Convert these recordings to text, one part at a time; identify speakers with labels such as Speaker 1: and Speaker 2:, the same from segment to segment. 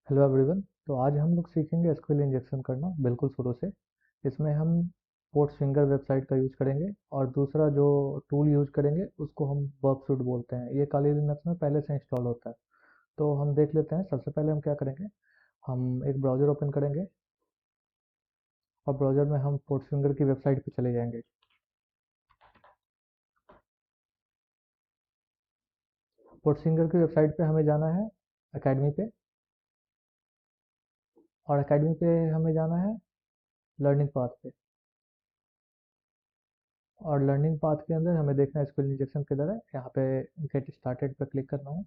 Speaker 1: Hello everyone. तो आज हम लोग सीखेंगे एसक्यूएल इंजेक्शन करना बिल्कुल शुरू से। इसमें हम पोर्ट स्विंगर वेबसाइट का यूज करेंगे और दूसरा जो टूल यूज करेंगे उसको हम वर्कसूट बोलते हैं। ये काली लिनक्स में पहले से इंस्टॉल होता है। तो हम देख लेते हैं। सबसे पहले हम क्या करेंगे, हम एक ब्राउज़र ओपन करेंगे और ब्राउज़र में हम पोर्ट स्विंगर की वेबसाइट पे चले जाएंगे। पोर्ट स्विंगर की वेबसाइट पे हमें जाना है अकेडमी पे, और अकेडमी पे हमें जाना है लर्निंग पाथ पे। और लर्निंग पाथ के अंदर हमें देखना है एसक्यूएल इंजेक्शन किधर है। यहाँ पे गेट स्टार्टेड पे क्लिक करना है।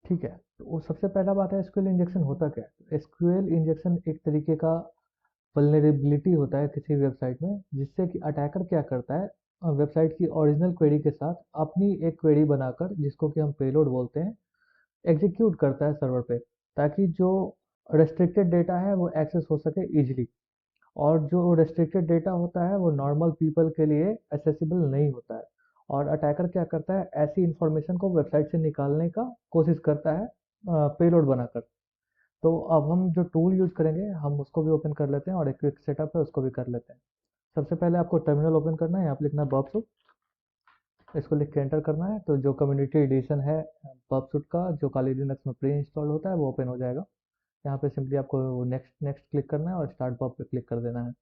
Speaker 1: ठीक है। तो वो सबसे पहला बात है, एसक्यूएल इंजेक्शन होता क्या है। एसक्यूएल इंजेक्शन एक तरीके का वल्नरेबिलिटी होता है किसी वेबसाइट में, जिससे कि अटैकर क्या करता है, वेबसाइट की ओरिजिनल क्वेरी के साथ अपनी एक क्वेरी बनाकर, जिसको कि हम पेलोड बोलते हैं, एग्जीक्यूट करता है सर्वर पे, ताकि जो रेस्ट्रिक्टेड डेटा है वो एक्सेस हो सके इजीली। और जो रेस्ट्रिक्टेड डेटा होता है वो नॉर्मल पीपल के लिए एक्सेसिबल नहीं होता है। और अटैकर क्या करता है, ऐसी इंफॉर्मेशन को वेबसाइट से निकालने का कोशिश करता है पेलोड बनाकर। तो अब हम जो टूल यूज करेंगे हम उसको भी ओपन कर लेते हैं, और एक क्विक सेटअप है उसको भी कर लेते हैं। सबसे पहले आपको टर्मिनल ओपन करना है, यहाँ पे लिखना है बॉक्स। इसको लिख के एंटर करना है। तो जो कम्युनिटी एडिशन है पबसुट का, जो काली लिनक्स में प्री इंस्टॉल होता है, वो ओपन हो जाएगा। यहाँ पे सिंपली आपको नेक्स्ट नेक्स्ट क्लिक करना है और स्टार्ट पब पे क्लिक कर देना है।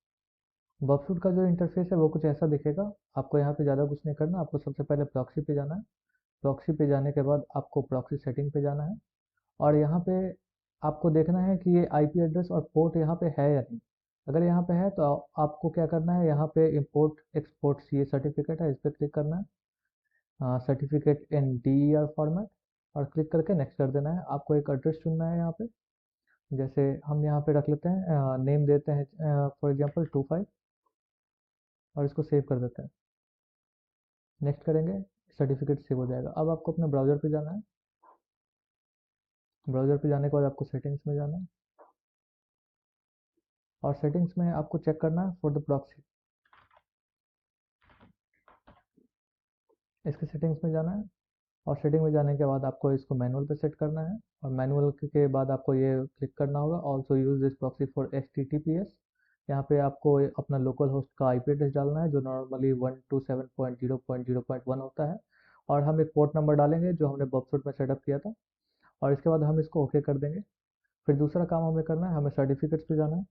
Speaker 1: बॉक्सफुट का जो इंटरफेस है वो कुछ ऐसा दिखेगा। आपको यहाँ पे ज़्यादा कुछ नहीं करना, आपको सबसे पहले प्रॉक्सी पे जाना है। प्रॉक्सी पे जाने के बाद आपको प्रॉक्सी सेटिंग पे जाना है, और यहाँ पे आपको देखना है कि ये आईपी एड्रेस और पोर्ट यहाँ पे है या नहीं। अगर यहाँ पे है तो आपको क्या करना है, यहाँ पे इंपोर्ट एक्सपोर्ट सी सर्टिफिकेट है, इस पर क्लिक करना है, सर्टिफिकेट इन DER फॉर्मेट, और क्लिक करके नेक्स्ट कर देना है। आपको एक एड्रेस चुनना है यहाँ पे। जैसे हम यहाँ पे रख लेते हैं, नेम देते हैं फॉर एग्जाम्पल 25, और इसको सेव कर देते हैं। नेक्स्ट करेंगे, सर्टिफिकेट सेव हो जाएगा। अब आपको अपने ब्राउज़र पे जाना है। ब्राउज़र पे जाने के बाद आपको सेटिंग्स में जाना है, और सेटिंग्स में आपको चेक करना है फॉर द प्रॉक्सी। इसके सेटिंग्स में जाना है, और सेटिंग में जाने के बाद आपको इसको मैनुअल पे सेट करना है, और मैनुअल के बाद आपको ये क्लिक करना होगा, also use this proxy for HTTPS। यहाँ पे आपको अपना लोकल होस्ट का IP एड्रेस डालना है, जो नॉर्मली 127.0.0.1 होता है। और हम एक पोर्ट नंबर डालेंगे जो हमने बफसुट में सेटअप किया था, और इसके बाद हम इसको ओके कर देंगे। फिर दूसरा काम हमें करना है, हमें सर्टिफिकेट्स पे जाना है।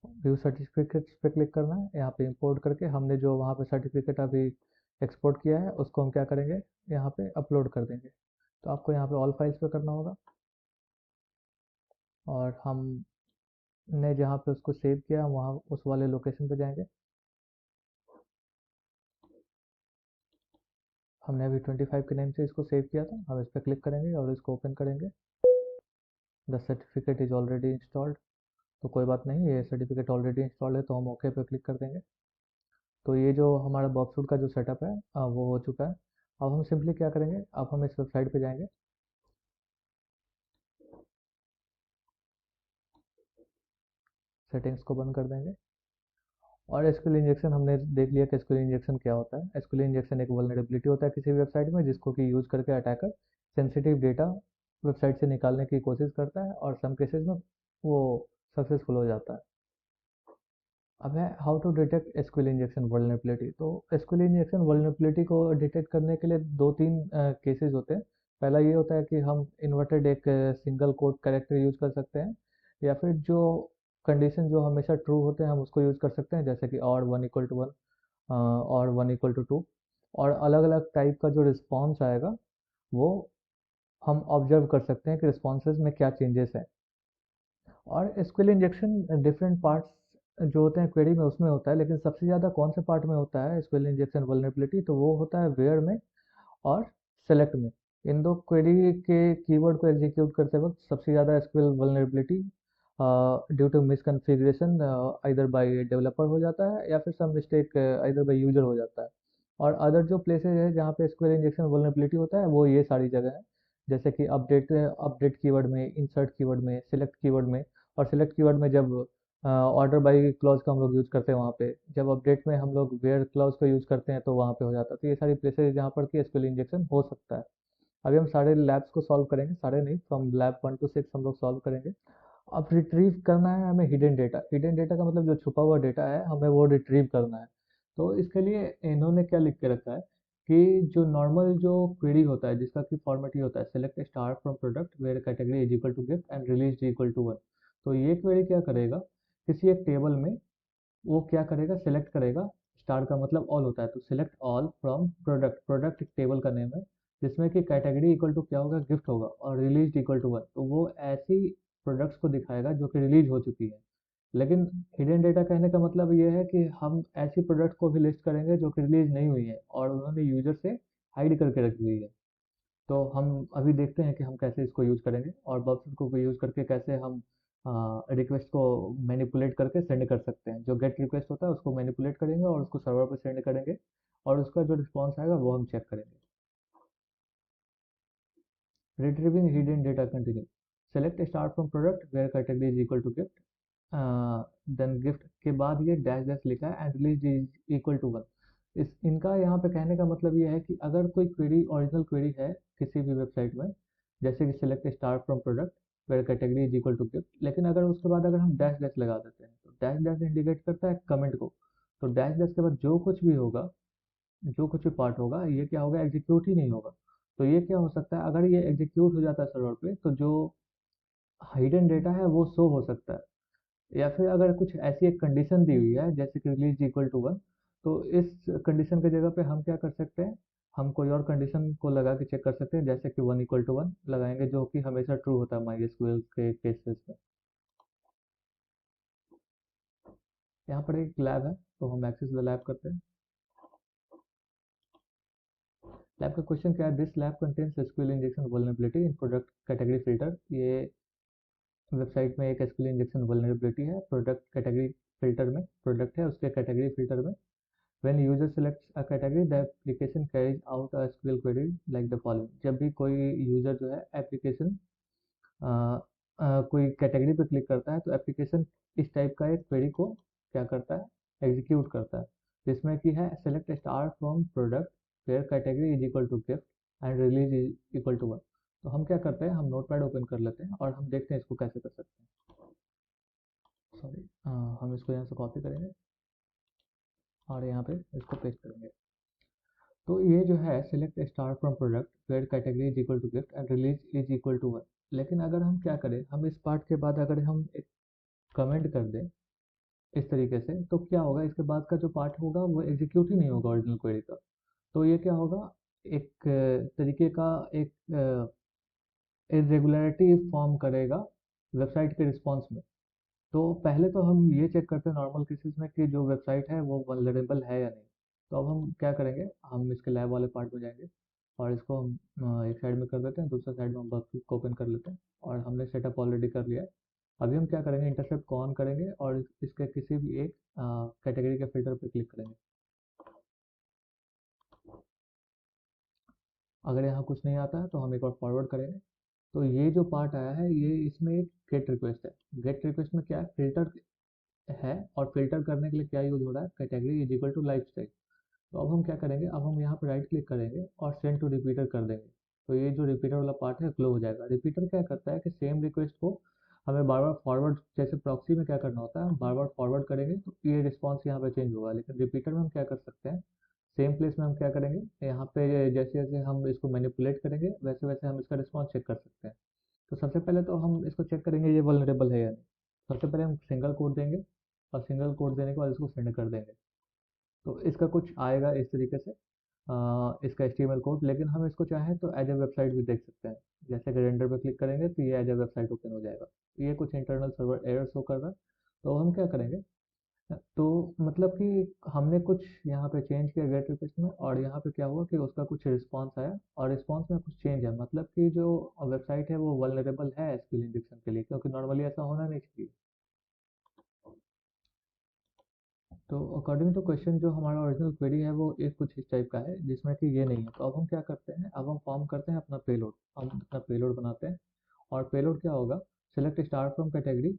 Speaker 1: व्यू सर्टिफिकेट्स पे क्लिक करना है। यहाँ पे इंपोर्ट करके हमने जो वहाँ पे सर्टिफिकेट अभी एक्सपोर्ट किया है उसको हम क्या करेंगे, यहाँ पे अपलोड कर देंगे। तो आपको यहाँ पे ऑल फाइल्स पे करना होगा, और हमने जहाँ पे उसको सेव किया हम वहाँ उस वाले लोकेशन पे जाएंगे। हमने अभी 25 के नेम से इसको सेव किया था। हम इस पर क्लिक करेंगे और इसको ओपन करेंगे। The certificate is already installed. तो कोई बात नहीं, ये सर्टिफिकेट ऑलरेडी इंस्टॉल्ड है तो हम ओके पे क्लिक कर देंगे। तो ये जो हमारा बॉक्सफुट का जो सेटअप है वो हो चुका है। अब हम सिंपली क्या करेंगे, अब हम इस वेबसाइट पे जाएंगे। सेटिंग्स को बंद कर देंगे, और एसक्यूएल इंजेक्शन हमने देख लिया कि एसक्यूएल इंजेक्शन क्या होता है। एसक्यूएल इंजेक्शन एक वल्नरेबिलिटी होता है किसी वेबसाइट में, जिसको कि यूज करके अटैकर सेंसिटिव डेटा वेबसाइट से निकालने की कोशिश करता है, और सम केसेस में वो सक्सेसफुल हो जाता है। अब है how to detect SQL injection vulnerability. तो एसक्यूएल इंजेक्शन वल्नरेबिलिटी को डिटेक्ट करने के लिए दो तीन केसेस होते हैं। पहला ये होता है कि हम इन्वर्टेड एक सिंगल कोट कैरेक्टर यूज कर सकते हैं, या फिर जो कंडीशन जो हमेशा ट्रू होते हैं हम उसको यूज कर सकते हैं, जैसे कि और 1 = 1 और 1 = 2। और अलग अलग टाइप का जो रिस्पॉन्स आएगा वो हम ऑब्जर्व कर सकते हैं कि रिस्पॉन्सेज में क्या चेंजेस है। और एसक्यूएल इंजेक्शन डिफरेंट पार्ट्स जो होते हैं क्वेरी में उसमें होता है, लेकिन सबसे ज़्यादा कौन से पार्ट में होता है एसक्यूएल इंजेक्शन वल्नरेबिलिटी, तो वो होता है वेयर में और सेलेक्ट में। इन दो क्वेरी के कीवर्ड को एग्जीक्यूट करते वक्त सबसे ज़्यादा SQL vulnerability due to misconfiguration either by developer हो जाता है, या फिर some mistake either by user हो जाता है। और अदर जो प्लेसेस है जहाँ पे एसक्यूएल इंजेक्शन वल्नरेबिलिटी होता है वो ये सारी जगह है, जैसे कि अपडेट अपडेट कीवर्ड में, इंसर्ट कीवर्ड में, सिलेक्ट कीवर्ड में। और सिलेक्ट कीवर्ड में जब ऑर्डर बाई क्लॉज का हम लोग यूज़ करते हैं वहाँ पे, जब अपडेट में हम लोग वेयर क्लॉज का यूज़ करते हैं तो वहाँ पे हो जाता है। तो ये सारी प्लेसेस जहाँ पर कि एसक्यूएल इंजेक्शन हो सकता है। अभी हम सारे लैब्स को सॉल्व करेंगे, सारे नहीं, फ्रॉम लैब 1 to 6 हम लोग सॉल्व करेंगे। अब रिट्रीव करना है हमें हिडन डेटा। हिडन डेटा का मतलब जो छुपा हुआ डेटा है हमें वो रिट्रीव करना है। तो इसके लिए इन्होंने क्या लिख के रखा है कि जो नॉर्मल जो क्वेरी होता है जिसका कि फॉर्मेट ये होता है, select star from product where category is equal to gift and release equal to 1। तो ये क्वेरी क्या करेगा, किसी एक टेबल में वो क्या करेगा, सेलेक्ट करेगा। स्टार का मतलब ऑल होता है, तो select all from product, product एक टेबल का नेम है जिसमें कि कैटेगरी इक्वल टू क्या होगा, गिफ्ट होगा, और रिलीज इक्वल टू 1। तो वो ऐसी प्रोडक्ट्स को दिखाएगा जो कि रिलीज हो चुकी है। लेकिन हिडन डेटा कहने का मतलब ये है कि हम ऐसी प्रोडक्ट को भी लिस्ट करेंगे जो कि रिलीज नहीं हुई है और उन्होंने यूजर से हाइड करके रख दी है। तो हम अभी देखते हैं कि हम कैसे इसको यूज़ करेंगे और बफर को भी यूज़ करके कैसे हम रिक्वेस्ट को मैनिपुलेट करके सेंड कर सकते हैं। जो गेट रिक्वेस्ट होता है उसको मैनिपुलेट करेंगे और उसको सर्वर पे सेंड करेंगे और उसका जो रिस्पॉन्स आएगा वो हम चेक करेंगे। Retrieving hidden data continue. Select star from product where category is equal to gift, then gift के बाद ये डैश डैश लिखा है and release is equal to 1। इस इनका यहाँ पे कहने का मतलब ये है कि अगर कोई क्वेरी ओरिजिनल क्वेरी है किसी भी वेबसाइट में, जैसे कि select star from product where category is equal to gift, लेकिन अगर उसके बाद अगर हम डैश डैश लगा देते हैं तो डैश डैश इंडिकेट करता है कमेंट को। तो डैश डैश के बाद जो कुछ भी होगा, जो कुछ भी पार्ट होगा, ये क्या होगा, एग्जीक्यूट ही नहीं होगा। तो ये क्या हो सकता है, अगर ये एग्जीक्यूट हो जाता है सर्वर पे तो जो हिडन डेटा है वो शो हो सकता है। या फिर अगर कुछ ऐसी एक कंडीशन दी हुई है जैसे कि रिलीज इक्वल टू 1, तो इस कंडीशन की जगह पे हम क्या कर सकते हैं, हम कोई और कंडीशन को लगा के चेक कर सकते हैं, जैसे कि 1 = 1 लगाएंगे जो कि हमेशा ट्रू होता है MySQL के केसेस में। यहाँ पर एक लैब है तो हम एक्सेस द लैब करते हैं। लैब का क्वेश्चन क्या है, this lab contains SQL injection vulnerability in product category filter. ये वेबसाइट में एक एसक्यूएल इंजेक्शन वल्नरेबिलिटी है प्रोडक्ट कैटेगरी फिल्टर में, प्रोडक्ट है उसके कैटेगरी फिल्टर में। When user selects a category, the application carries out a SQL query like the following। जब भी कोई यूजर जो है एप्लीकेशन कोई कैटेगरी पे क्लिक करता है तो एप्लीकेशन इस टाइप का एक क्वेरी को क्या करता है, एग्जीक्यूट करता है, जिसमें कि है select star from product where category is equal to gift and release is equal to 1। तो हम क्या करते हैं, हम नोटपैड ओपन कर लेते हैं और हम देखते हैं इसको कैसे कर सकते हैं। सॉरी, हम इसको यहाँ से कॉपी करेंगे और यहाँ पे इसको पेस्ट करेंगे। तो ये जो है select star from product where category is equal to gift and release is equal to 1। लेकिन अगर हम क्या करें, हम इस पार्ट के बाद अगर हम एक कमेंट कर दें इस तरीके से, तो क्या होगा, इसके बाद का जो पार्ट होगा वो एग्जीक्यूट ही नहीं होगा ओरिजिनल क्वेरी का। तो ये क्या होगा, एक तरीके का एक इरेगुलरिटी फॉर्म करेगा वेबसाइट के रिस्पॉन्स में। तो पहले तो हम ये चेक करते हैं नॉर्मल केसेस में कि जो वेबसाइट है वो वल्नरेबल है या नहीं। तो अब हम क्या करेंगे, हम इसके लैब वाले पार्ट में जाएंगे और इसको हम एक साइड में कर देते हैं, दूसरा साइड में हम वर्कफ्लो को ओपन कर लेते हैं और हमने सेटअप ऑलरेडी कर लिया है। अभी हम क्या करेंगे, इंटरसेप्ट को ऑन करेंगे और इसके किसी भी एक कैटेगरी के फिल्टर पे क्लिक करेंगे। अगर यहाँ कुछ नहीं आता है तो हम एक बार फॉरवर्ड करेंगे। तो ये जो पार्ट आया है ये इसमें एक गेट रिक्वेस्ट है। गेट रिक्वेस्ट में क्या है, फिल्टर है और फिल्टर करने के लिए क्या यूज हो रहा है, category is equal to lifestyle. तो अब हम क्या करेंगे, अब हम यहाँ पर राइट क्लिक करेंगे और सेंड टू रिपीटर कर देंगे। तो ये जो रिपीटर वाला पार्ट है क्लोज हो जाएगा। रिपीटर क्या करता है कि सेम रिक्वेस्ट को हमें बार बार फॉरवर्ड, जैसे प्रॉक्सी में क्या करना होता है, हम बार बार फॉरवर्ड करेंगे तो ये रिस्पॉन्स यहाँ पे चेंज होगा। लेकिन रिपीटर में हम क्या कर सकते हैं, सेम प्लेस में हम क्या करेंगे, यहाँ पे जैसे जैसे हम इसको मैनिपुलेट करेंगे वैसे वैसे हम इसका रिस्पॉन्स चेक कर सकते हैं। तो सबसे पहले तो हम इसको चेक करेंगे ये वल्नरेबल है या नहीं। सबसे पहले हम सिंगल कोड देंगे और सिंगल कोड देने के बाद इसको सेंड कर देंगे। तो इसका कुछ आएगा इस तरीके से, इसका HTML कोड। लेकिन हम इसको चाहें तो एज ए वेबसाइट भी देख सकते हैं। जैसे कि रेंडर पे क्लिक करेंगे तो ये एज ए वेबसाइट ओपन हो जाएगा। ये कुछ इंटरनल सर्वर एरर शो कर रहा है। तो हम क्या करेंगे, तो मतलब कि हमने कुछ यहाँ पे चेंज किया गेट रिक्वेस्ट में और यहाँ पे क्या हुआ कि उसका कुछ रिस्पॉन्स आया और रिस्पॉन्स में कुछ चेंज है, मतलब कि जो वेबसाइट है वो वल्नरेबल है एसक्यूएल इंजेक्शन के लिए, क्योंकि नॉर्मली ऐसा होना नहीं चाहिए। तो अकॉर्डिंग टू क्वेश्चन जो हमारा ओरिजिनल क्वेरी है वो एक कुछ इस टाइप का है जिसमें कि ये नहीं है। तो अब हम क्या करते हैं, अब हम फॉर्म करते हैं अपना पेलोड, हम अपना पेलोड बनाते हैं। और पेलोड क्या होगा, select star from category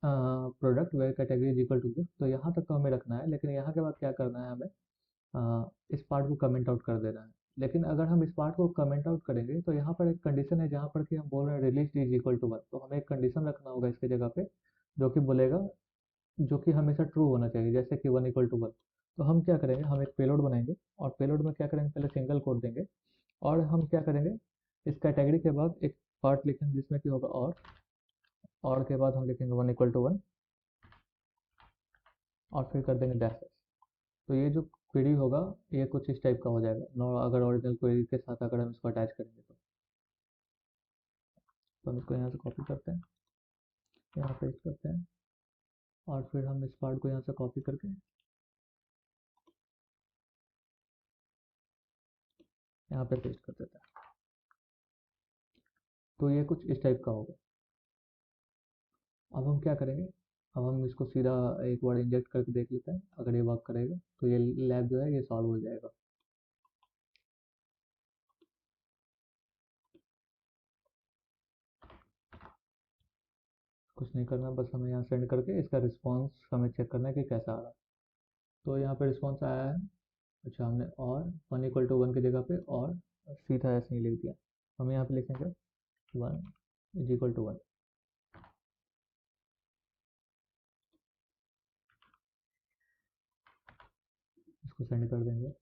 Speaker 1: product where category is equal to gift, तो यहाँ तक तो हमें रखना है, लेकिन यहाँ के बाद क्या करना है हमें, इस पार्ट को कमेंट आउट कर देना है। लेकिन अगर हम इस पार्ट को कमेंट आउट करेंगे तो यहाँ पर एक कंडीशन है, जहाँ पर कि हम बोल रहे हैं रिलीज इज इक्वल टू 1, तो हमें एक कंडीशन रखना होगा इसके जगह पे, जो कि बोलेगा, जो कि हमेशा ट्रू होना चाहिए, जैसे कि 1 = 1। तो हम क्या करेंगे, हम एक पेलोड बनाएंगे, और पेलोड में क्या करेंगे, पहले सिंगल कोड देंगे, और हम क्या करेंगे, इस कैटेगरी के बाद एक पार्ट लिखेंगे जिसमें कि होगा और के बाद हम लिखेंगे 1 = 1, और फिर कर देंगे डैश। तो ये जो क्वेरी होगा, ये कुछ इस टाइप का हो जाएगा, अगर ओरिजिनल क्वेरी के साथ अगर हम इसको अटैच करेंगे तो हम इसको यहाँ से कॉपी करते हैं, यहाँ पेस्ट करते हैं, और फिर हम इस पार्ट को यहाँ से कॉपी करके यहाँ पे पेस्ट कर देते हैं। तो ये कुछ इस टाइप का होगा। अब हम क्या करेंगे, अब हम इसको सीधा एक बार इंजेक्ट करके देख लेते हैं, अगर ये वर्क करेगा तो ये लैब जो है ये सॉल्व हो जाएगा। कुछ नहीं करना, बस हमें यहाँ सेंड करके इसका रिस्पॉन्स हमें चेक करना है कि कैसा आ रहा है। तो यहाँ पे रिस्पॉन्स आया है। अच्छा, हमने और 1 = 1 की जगह पे और सीधा ऐसे ही लिख दिया। हम यहाँ पे लिखेंगे 1 = 1। इसको सेंड कर देंगे।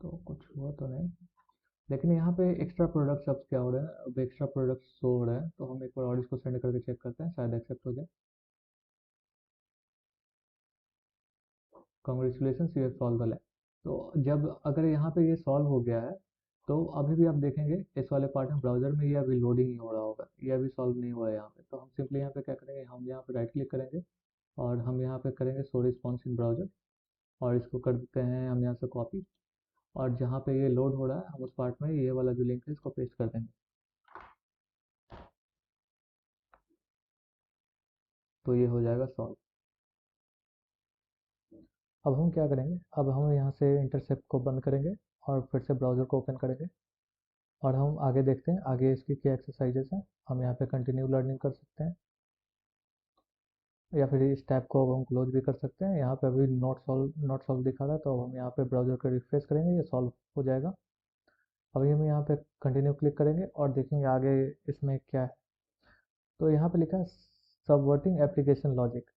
Speaker 1: तो कुछ हुआ तो नहीं, लेकिन यहाँ पे एक्स्ट्रा प्रोडक्ट्स अब क्या हो रहा है, अब एक्स्ट्रा प्रोडक्ट्स शो हो रहा है, तो हम एक बार और इसको सेंड करके चेक करते हैं, शायद एक्सेप्ट हो जाए। Congratulation, you have solve the lab. तो जब अगर यहाँ पे ये सॉल्व हो गया है, तो अभी भी आप देखेंगे इस वाले पार्ट में ब्राउजर में ये अभी लोडिंग ही हो रहा होगा, ये अभी सॉल्व नहीं हुआ है यहाँ पे। तो हम सिंपली यहाँ पे क्या करेंगे, हम यहाँ पे राइट क्लिक करेंगे, और हम यहाँ पे करेंगे शो रिस्पॉन्स इन ब्राउजर, और इसको कर देते हैं हम यहाँ से कॉपी, और जहाँ पे ये लोड हो रहा है हम उस पार्ट में ये वाला जो लिंक है इसको पेस्ट कर देंगे। तो ये हो जाएगा सॉल्व। अब हम क्या करेंगे, अब हम यहाँ से इंटरसेप्ट को बंद करेंगे, और फिर से ब्राउज़र को ओपन करेंगे, और हम आगे देखते हैं आगे इसकी क्या एक्सरसाइजेस हैं। हम यहाँ पे कंटिन्यू लर्निंग कर सकते हैं, या फिर इस टैब को अब हम क्लोज भी कर सकते हैं। यहाँ पे अभी नॉट सॉल्व दिखा रहा है, तो हम यहाँ पे ब्राउज़र को रिफ्रेश करेंगे, ये सॉल्व हो जाएगा। अभी हम यहाँ पे कंटिन्यू क्लिक करेंगे और देखेंगे आगे इसमें क्या है। तो यहाँ पे लिखा है सबवर्टिंग एप्लीकेशन लॉजिक,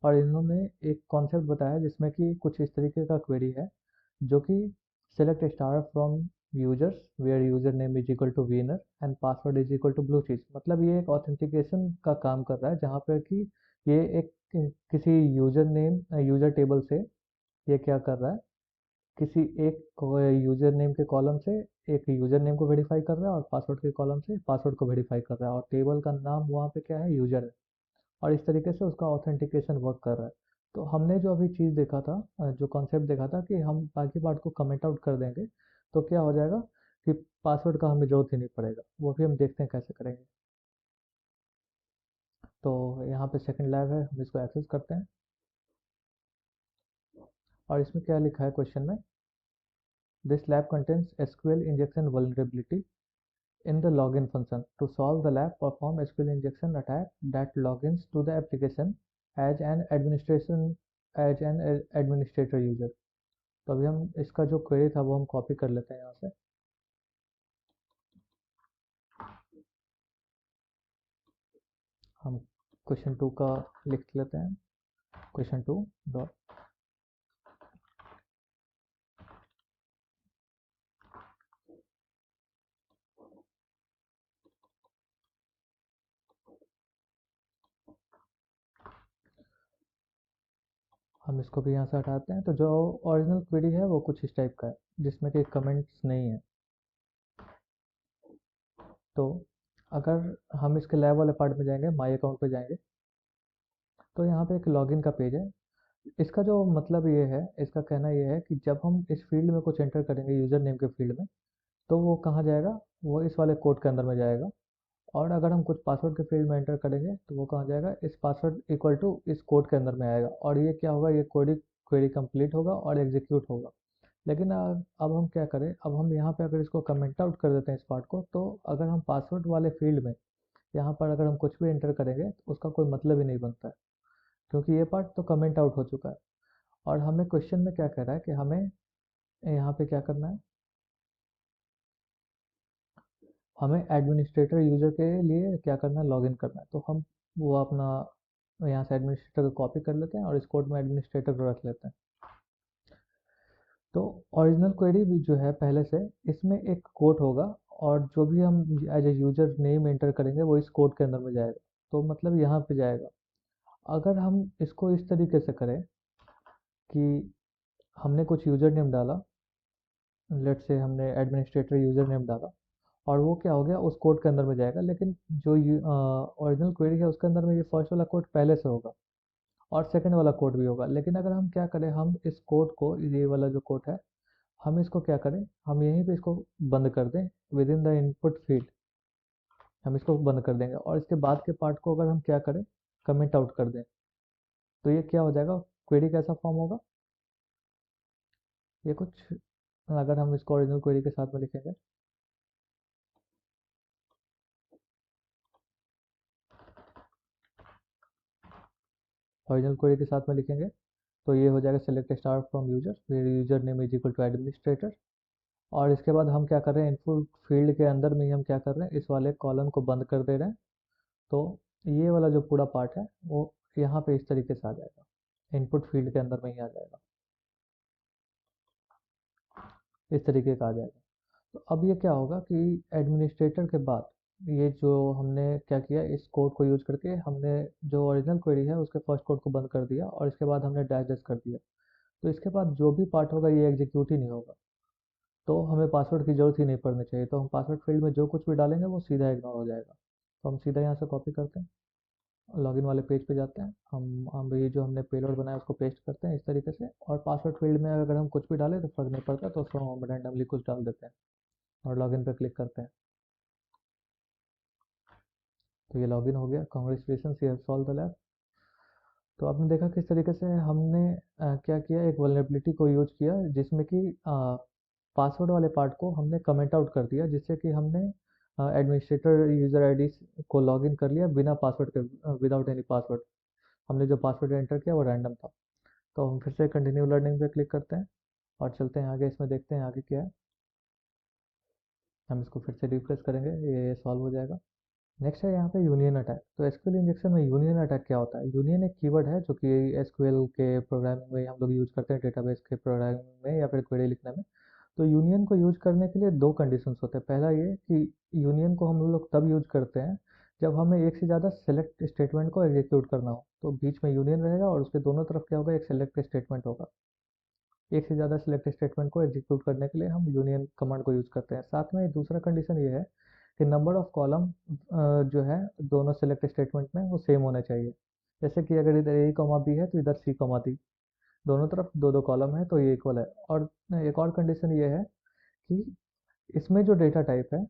Speaker 1: और इन्होंने एक कॉन्सेप्ट बताया जिसमें कि कुछ इस तरीके का क्वेरी है, जो कि select star from users where username is equal to winner and password is equal to blue cheese. मतलब ये एक ऑथेंटिकेशन का काम कर रहा है, जहाँ पर कि ये एक किसी यूजर टेबल से ये क्या कर रहा है, किसी एक यूजर नेम के कॉलम से एक यूजर नेम को वेरीफाई कर रहा है, और पासवर्ड के कॉलम से पासवर्ड को वेरीफाई कर रहा है, और टेबल का नाम वहाँ पे क्या है, यूजर है, और इस तरीके से उसका ऑथेंटिकेशन वर्क कर रहा है। तो हमने जो अभी चीज़ देखा था, जो कॉन्सेप्ट देखा था कि हम बाकी पार्ट को कमेंट आउट कर देंगे, तो क्या हो जाएगा कि पासवर्ड का हमें जरूरत ही नहीं पड़ेगा। वो भी हम देखते हैं कैसे करेंगे। तो यहाँ पे सेकंड लैब है, हम इसको एक्सेस करते हैं, और इसमें क्या लिखा है क्वेश्चन में, this lab contains SQL injection vulnerability in the login function. To solve the lab, perform SQL injection attack that logins to the application as an administrator user. तो अभी हम इसका जो क्वेरी था वो हम कॉपी कर लेते हैं यहाँ से। हम क्वेश्चन 2 का लिख लेते हैं, क्वेश्चन 2 डॉट, हम इसको भी यहाँ से हटाते हैं। तो जो ओरिजिनल क्वेरी है वो कुछ इस टाइप का है, जिसमें कि कमेंट्स नहीं है। तो अगर हम इसके लैब वाले पार्ट में जाएंगे, माई अकाउंट पे जाएंगे, तो यहाँ पे एक लॉगिन का पेज है। इसका जो मतलब ये है, इसका कहना ये है कि जब हम इस फील्ड में कुछ एंटर करेंगे, यूज़र नेम के फील्ड में, तो वो कहाँ जाएगा, वो इस वाले कोड के अंदर में जाएगा। और अगर हम कुछ पासवर्ड के फील्ड में एंटर करेंगे तो वो कहाँ जाएगा, इस पासवर्ड इक्वल टू इस कोड के अंदर में आएगा, और ये क्या होगा, ये क्वेरी क्वेरी कंप्लीट होगा और एग्जीक्यूट होगा। लेकिन अब हम क्या करें, अब हम यहाँ पे अगर इसको कमेंट आउट कर देते हैं इस पार्ट को, तो अगर हम पासवर्ड वाले फील्ड में यहाँ पर अगर हम कुछ भी एंटर करेंगे तो उसका कोई मतलब ही नहीं बनता है, क्योंकि ये पार्ट तो कमेंट आउट हो चुका है। और हमें क्वेश्चन में क्या कह रहा है कि हमें यहाँ पे क्या करना है, हमें एडमिनिस्ट्रेटर यूजर के लिए क्या करना है, लॉगिन करना है। तो हम वो अपना यहाँ से एडमिनिस्ट्रेटर को कॉपी कर लेते हैं और इस कोड में एडमिनिस्ट्रेटर को रख लेते हैं। तो ओरिजिनल क्वेरी भी जो है पहले से, इसमें एक कोड होगा, और जो भी हम as a username enter करेंगे वो इस कोड के अंदर में जाएगा, तो मतलब यहाँ पे जाएगा। अगर हम इसको इस तरीके से करें कि हमने कुछ यूजर नेम डाला, लेट से हमने एडमिनिस्ट्रेटर यूजर नेम डाला, और वो क्या हो गया, उस कोड के अंदर में जाएगा, लेकिन जो ओरिजिनल क्वेरी है उसके अंदर में ये फर्स्ट वाला कोड पहले से होगा और सेकंड वाला कोड भी होगा। लेकिन अगर हम क्या करें, हम इस कोड को, ये वाला जो कोड है, हम इसको क्या करें, हम यहीं पे इसको बंद कर दें with in the input field, हम इसको बंद कर देंगे, और इसके बाद के पार्ट को अगर हम क्या करें, कमेंट आउट कर दें, तो ये क्या हो जाएगा, क्वेरी कैसा फॉर्म होगा, ये कुछ, अगर हम इसको ओरिजिनल क्वेरी के साथ में लिखेंगे, ओरिजिनल क्वेरी के साथ में लिखेंगे, तो ये हो जाएगा सेलेक्ट स्टार फ्रॉम यूजर, फिर username is equal to administrator. और इसके बाद हम क्या कर रहे हैं, इनपुट फील्ड के अंदर में ही हम क्या कर रहे हैं, इस वाले कॉलम को बंद कर दे रहे हैं। तो ये वाला जो पूरा पार्ट है वो यहाँ पे इस तरीके से आ जाएगा, इनपुट फील्ड के अंदर में ही आ जाएगा, इस तरीके का आ जाएगा। तो अब ये क्या होगा कि एडमिनिस्ट्रेटर के बाद ये जो हमने क्या किया, इस कोड को यूज करके हमने जो ओरिजिनल क्वेरी है उसके फर्स्ट कोड को बंद कर दिया, और इसके बाद हमने डैश डैश कर दिया। तो इसके बाद जो भी पार्ट होगा ये एग्जीक्यूट ही नहीं होगा, तो हमें पासवर्ड की जरूरत ही नहीं पड़नी चाहिए। तो हम पासवर्ड फील्ड में जो कुछ भी डालेंगे वो सीधा इग्नोर हो जाएगा। तो हम सीधा यहाँ से कॉपी करते हैं, लॉगिन वाले पेज पे जाते हैं, हम ये जो हमने पेलोड बनाया उसको पेस्ट करते हैं इस तरीके से, और पासवर्ड फील्ड में अगर हम कुछ भी डालें तो फर्क नहीं पड़ता, तो उसको हम रैंडमली कुछ डाल देते हैं और लॉगिन पे क्लिक करते हैं। तो ये लॉगिन हो गया, congratulation you have solve the lab. तो आपने देखा किस तरीके से हमने क्या किया, एक वल्नरेबिलिटी को यूज किया जिसमें कि पासवर्ड वाले पार्ट को हमने कमेंट आउट कर दिया, जिससे कि हमने एडमिनिस्ट्रेटर यूजर आईडी को लॉगिन कर लिया बिना पासवर्ड के, विदाउट एनी पासवर्ड। हमने जो पासवर्ड एंटर किया वो रैंडम था। तो हम फिर से कंटिन्यू लर्निंग पे क्लिक करते हैं और चलते हैं आगे, इसमें देखते हैं आगे क्या है। हम इसको फिर से रिफ्रेश करेंगे, ये सॉल्व हो जाएगा। नेक्स्ट है यहाँ पे यूनियन अटैक। तो एसक्यूएल इंजेक्शन में यूनियन अटैक क्या होता है, यूनियन एक कीवर्ड है जो कि एसक्यूएल के प्रोग्रामिंग में हम लोग यूज करते हैं, डेटाबेस के प्रोग्रामिंग में या फिर क्वेरी लिखने में। तो यूनियन को यूज करने के लिए दो कंडीशंस होते हैं। पहला ये कि यूनियन को हम लोग तब यूज करते हैं जब हमें एक से ज़्यादा सेलेक्ट स्टेटमेंट को एग्जीक्यूट करना हो, तो बीच में यूनियन रहेगा और उसके दोनों तरफ क्या होगा, एक सेलेक्ट स्टेटमेंट होगा। एक से ज़्यादा सेलेक्ट स्टेटमेंट को एग्जीक्यूट करने के लिए हम यूनियन कमांड को यूज करते हैं। साथ में दूसरा कंडीशन ये है कि नंबर ऑफ कॉलम जो है दोनों सेलेक्ट स्टेटमेंट में वो सेम होने चाहिए। जैसे कि अगर इधर ए कॉमा बी है तो इधर सी कॉमा डी, दोनों तरफ दो दो कॉलम है तो ये इक्वल है। और एक और कंडीशन ये है कि इसमें जो डेटा टाइप है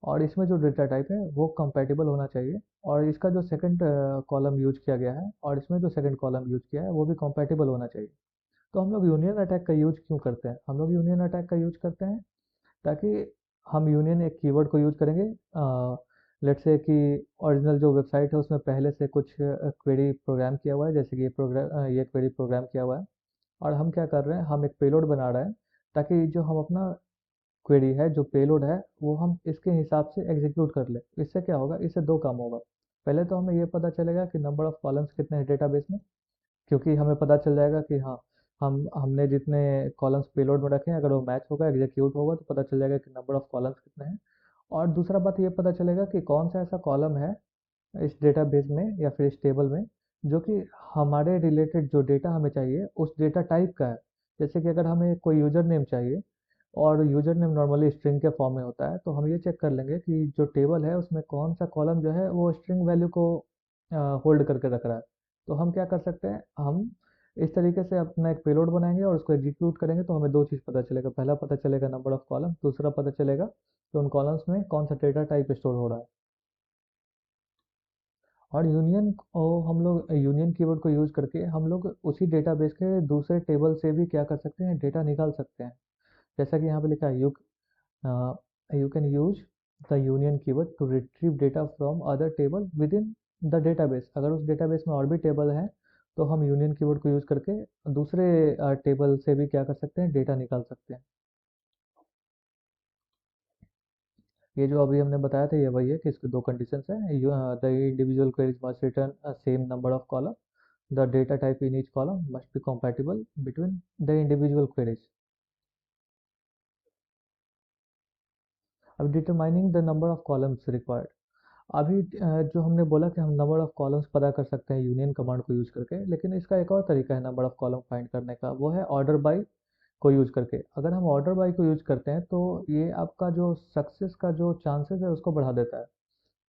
Speaker 1: और इसमें जो डेटा टाइप है वो कंपैटिबल होना चाहिए, और इसका जो सेकंड कॉलम यूज किया गया है और इसमें जो सेकंड कॉलम यूज किया है वो भी कंपैटिबल होना चाहिए। तो हम लोग यूनियन अटैक का यूज क्यों करते हैं, हम लोग यूनियन अटैक का यूज करते हैं ताकि हम यूनियन एक कीवर्ड को यूज करेंगे। लेट्स से कि ओरिजिनल जो वेबसाइट है उसमें पहले से कुछ क्वेरी प्रोग्राम किया हुआ है, जैसे कि ये क्वेरी प्रोग्राम किया हुआ है, और हम क्या कर रहे हैं, हम एक पेलोड बना रहे हैं ताकि जो हम अपना क्वेरी है, जो पेलोड है, वो हम इसके हिसाब से एग्जीक्यूट कर ले। इससे क्या होगा, इससे दो काम होगा। पहले तो हमें ये पता चलेगा कि नंबर ऑफ कॉलम्स कितने हैं डेटाबेस में, क्योंकि हमें पता चल जाएगा कि हाँ, हमने जितने कॉलम्स पेलोड में रखे हैं अगर वो मैच होगा, एग्जीक्यूट होगा, तो पता चल जाएगा कि नंबर ऑफ कॉलम्स कितने हैं। और दूसरा बात ये पता चलेगा कि कौन सा ऐसा कॉलम है इस डेटाबेस में या फिर इस टेबल में जो कि हमारे रिलेटेड जो डेटा हमें चाहिए उस डेटा टाइप का है। जैसे कि अगर हमें कोई यूजर नेम चाहिए और यूजर नेम नॉर्मली स्ट्रिंग के फॉर्म में होता है, तो हम ये चेक कर लेंगे कि जो टेबल है उसमें कौन सा कॉलम जो है वो स्ट्रिंग वैल्यू को होल्ड करके रख रहा है। तो हम क्या कर सकते हैं, हम इस तरीके से अपना एक पेलोड बनाएंगे और उसको एग्जीक्यूट करेंगे, तो हमें दो चीज़ पता चलेगा। पहला पता चलेगा नंबर ऑफ कॉलम, दूसरा पता चलेगा कि उन कॉलम्स में कौन सा डेटा टाइप स्टोर हो रहा है। और यूनियन को हम लोग यूनियन कीवर्ड को यूज करके हम लोग उसी डेटाबेस के दूसरे टेबल से भी क्या कर सकते हैं, डेटा निकाल सकते हैं। जैसा कि यहाँ पे लिखा है, you can use the union keyword to retrieve data from other table within the database. अगर उस डेटाबेस में और भी टेबल हैं तो हम यूनियन कीवर्ड को यूज करके दूसरे टेबल से भी क्या कर सकते हैं, डेटा निकाल सकते हैं। ये जो अभी हमने बताया था ये वही है कि इसके दो कंडीशंस हैं। The individual queries must return a same number of column, the data type in each column must be compatible between the individual queries. अब determining the number of columns required. अभी जो हमने बोला कि हम नंबर ऑफ कॉलम्स पता कर सकते हैं यूनियन कमांड को यूज करके, लेकिन इसका एक और तरीका है नंबर ऑफ कॉलम फाइंड करने का, वो है ऑर्डर बाय को यूज करके। अगर हम ऑर्डर बाय को यूज करते हैं तो ये आपका जो सक्सेस का जो चांसेस है उसको बढ़ा देता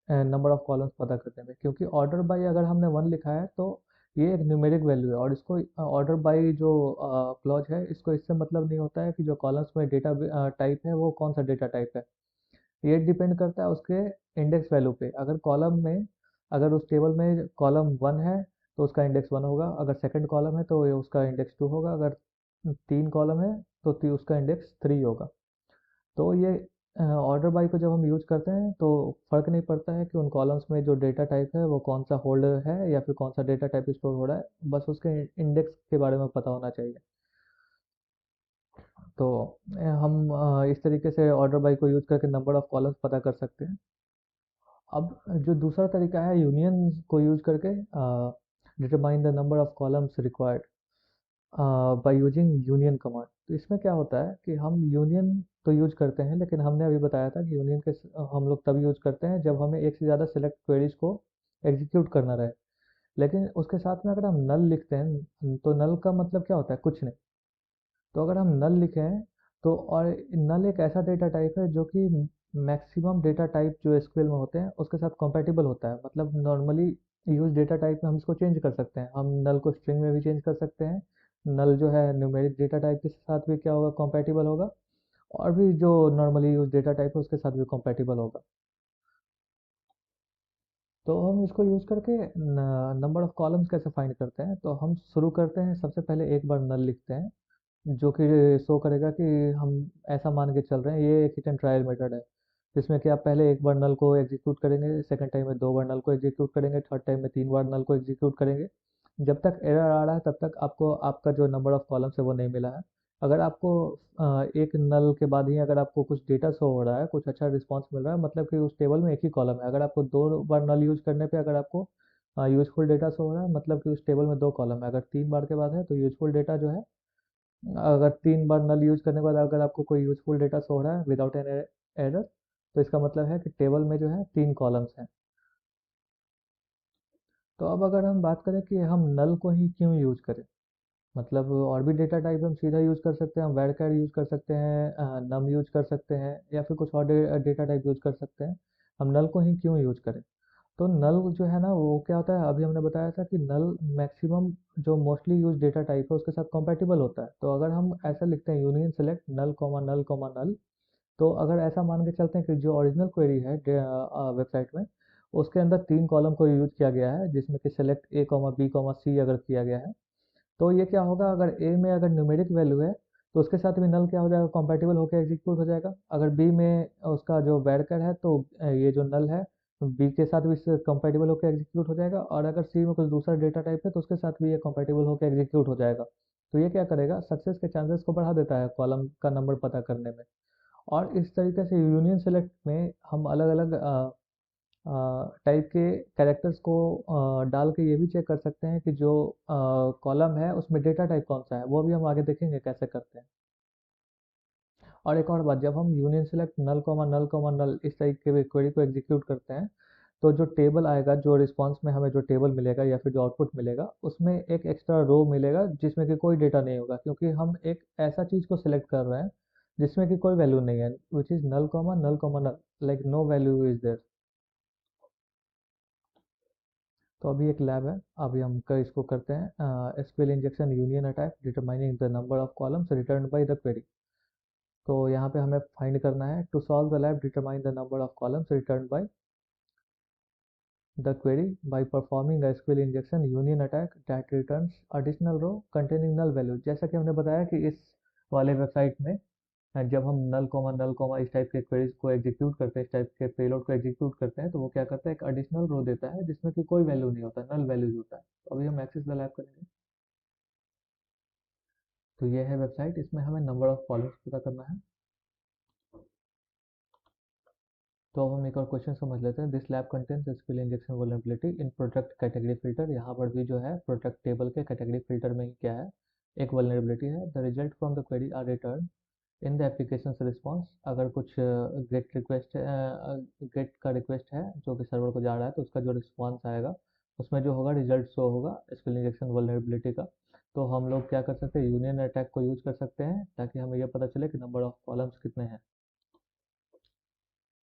Speaker 1: है नंबर ऑफ कॉलम्स पता करने में, क्योंकि ऑर्डर बाय अगर हमने 1 लिखा है तो ये एक न्यूमेरिक वैल्यू है, और इसको ऑर्डर बाय जो क्लॉज है इसको इससे मतलब नहीं होता है कि जो कॉलम्स में डेटा टाइप है वो कौन सा डेटा टाइप है। ये डिपेंड करता है उसके इंडेक्स वैल्यू पे। अगर कॉलम में, अगर उस टेबल में कॉलम 1 है तो उसका इंडेक्स 1 होगा, अगर सेकंड कॉलम है तो ये उसका इंडेक्स 2 होगा, अगर 3 कॉलम है तो उसका इंडेक्स 3 होगा। तो ये ऑर्डर बाय को जब हम यूज करते हैं तो फर्क नहीं पड़ता है कि उन कॉलम्स में जो डेटा टाइप है वो कौन सा होल्डर है या फिर कौन सा डेटा टाइप स्टोर हो रहा है, बस उसके इंडेक्स के बारे में पता होना चाहिए। तो हम इस तरीके से ऑर्डर बाय को यूज करके नंबर ऑफ कॉलम्स पता कर सकते हैं। अब जो दूसरा तरीका है यूनियन को यूज करके determine the number of columns required by using union command. तो इसमें क्या होता है कि हम यूनियन तो यूज करते हैं, लेकिन हमने अभी बताया था कि यूनियन के हम लोग तब यूज करते हैं जब हमें एक से ज़्यादा सेलेक्ट क्वेरीज को एग्जीक्यूट करना रहे। लेकिन उसके साथ में अगर हम नल लिखते हैं तो नल का मतलब क्या होता है, कुछ नहीं। तो अगर हम नल लिखे हैं तो, और नल एक ऐसा डेटा टाइप है जो कि मैक्सिमम डेटा टाइप जो एसक्यूएल में होते हैं उसके साथ कंपैटिबल होता है। मतलब नॉर्मली यूज डेटा टाइप में हम इसको चेंज कर सकते हैं, हम नल को स्ट्रिंग में भी चेंज कर सकते हैं। नल जो है न्यूमेरिक डेटा टाइप के साथ भी क्या होगा, कंपैटिबल होगा, और भी जो नॉर्मली यूज डेटा टाइप है उसके साथ भी कंपैटिबल होगा। तो हम इसको यूज करके नंबर ऑफ कॉलम्स कैसे फाइंड करते हैं, तो हम शुरू करते हैं, सबसे पहले एक बार नल लिखते हैं जो कि शो करेगा कि हम ऐसा मान के चल रहे हैं। ये एक हिट एंड ट्रायल मेथड है जिसमें कि आप पहले एक बार नल को एग्जीक्यूट करेंगे, सेकंड टाइम में 2 बार नल को एग्जीक्यूट करेंगे, थर्ड टाइम में 3 बार नल को एग्जीक्यूट करेंगे। जब तक एरर आ रहा है तब तक आपको आपका जो नंबर ऑफ कॉलम्स है वो नहीं मिला है। अगर आपको एक नल के बाद ही अगर आपको कुछ डेटा शो हो रहा है, कुछ अच्छा रिस्पॉन्स मिल रहा है, मतलब कि उस टेबल में एक ही कॉलम है। अगर आपको 2 बार नल यूज करने पे अगर आपको यूजफुल डेटा शो हो रहा है, मतलब कि उस टेबल में 2 कॉलम है। अगर 3 बार के बाद है तो यूजफुल डेटा जो है, अगर 3 बार नल यूज करने के बाद अगर आपको कोई यूजफुल डेटा शो हो रहा है विदाउट एन एरर, तो इसका मतलब है कि टेबल में जो है 3 कॉलम्स हैं। तो अब अगर हम बात करें कि हम नल को ही क्यों यूज करें, मतलब और भी डेटा टाइप हम सीधा यूज कर सकते हैं, हम वैरचर यूज कर सकते हैं, नम यूज कर सकते हैं, या फिर कुछ और डेटा टाइप यूज कर सकते हैं। हम नल को ही क्यों यूज करें, तो नल जो है ना वो क्या होता है, अभी हमने बताया था कि नल मैक्सिमम जो मोस्टली यूज डेटा टाइप है उसके साथ कंपैटिबल होता है। तो अगर हम ऐसा लिखते हैं यूनियन सेलेक्ट नल कॉमा नल कॉमा नल, तो अगर ऐसा मान के चलते हैं कि जो ओरिजिनल क्वेरी है वेबसाइट में, उसके अंदर 3 कॉलम को यूज किया गया है जिसमें कि सेलेक्ट ए कॉमा बी कॉमा सी अगर किया गया है, तो ये क्या होगा, अगर ए में अगर न्यूमेरिक वैल्यू है तो उसके साथ भी नल क्या हो जाएगा, कंपैटिबल होकर एग्जीक्यूट हो जाएगा। अगर बी में उसका जो वैरकर है तो ये जो नल है बी के साथ भी कंपैटिबल होकर एग्जीक्यूट हो जाएगा, और अगर सी में कुछ दूसरा डेटा टाइप है तो उसके साथ भी ये कंपैटिबल होकर एग्जीक्यूट हो जाएगा। तो ये क्या करेगा, सक्सेस के चांसेस को बढ़ा देता है कॉलम का नंबर पता करने में। और इस तरीके से यूनियन सेलेक्ट में हम अलग अलग टाइप के कैरेक्टर्स को डाल के ये भी चेक कर सकते हैं कि जो कॉलम है उसमें डेटा टाइप कौन सा है, वो भी हम आगे देखेंगे कैसे करते हैं। और एक और बात, जब हम यूनियन सेलेक्ट नल कॉमा नल इस तरीके के क्वेरी को एग्जीक्यूट करते हैं तो जो टेबल आएगा, जो रिस्पांस में हमें जो टेबल मिलेगा या फिर जो आउटपुट मिलेगा, उसमें एक एक्स्ट्रा रो मिलेगा जिसमें कि कोई डेटा नहीं होगा, क्योंकि हम एक ऐसा चीज को सिलेक्ट कर रहे हैं जिसमें कि कोई वैल्यू नहीं है, which is null comma null, like no value is there. तो अभी एक लैब है, अभी हम कर इसको करते हैं, SQL injection union attack determining the number of columns return by the query. तो यहाँ पे हमें फाइंड करना है, to solve the lab determine the number of columns return by the query by performing SQL injection union attack that returns additional row containing null value. जैसा कि हमने बताया कि इस वाले वेबसाइट में जब हम नल कॉमा इस टाइप के क्वेरीज को एग्जीक्यूट करते हैं, इस टाइप के पेलोड को एग्जीक्यूट करते हैं, तो वो क्या करता है, एक एडिशनल रो देता है जिसमें कि कोई वैल्यू नहीं होता, नल वैल्यूज होता है। तो अभी हम एक्सेस द लैब करेंगे। तो ये है वेबसाइट, इसमें हमें नंबर ऑफ कॉलम्स पता करना है। तो अब हम एक और क्वेश्चन समझ लेते हैं। This lab contains SQL injection vulnerability in product category filter. यहाँ पर भी जो है प्रोडक्ट टेबल के कैटेगरी फिल्टर में ही क्या है, एक वल्नरेबिलिटी है। The result from the query are return in the application response. अगर कुछ गेट रिक्वेस्ट गेट का रिक्वेस्ट है जो कि सर्वर को जा रहा है, तो उसका जो रिस्पॉन्स आएगा उसमें जो होगा रिजल्ट शो होगा एसक्यूएल इंजेक्शन वल्नरेबिलिटी का। तो हम लोग क्या कर सकते हैं, यूनियन अटैक को यूज कर सकते हैं ताकि हमें यह पता चले कि नंबर ऑफ कॉलम्स कितने हैं।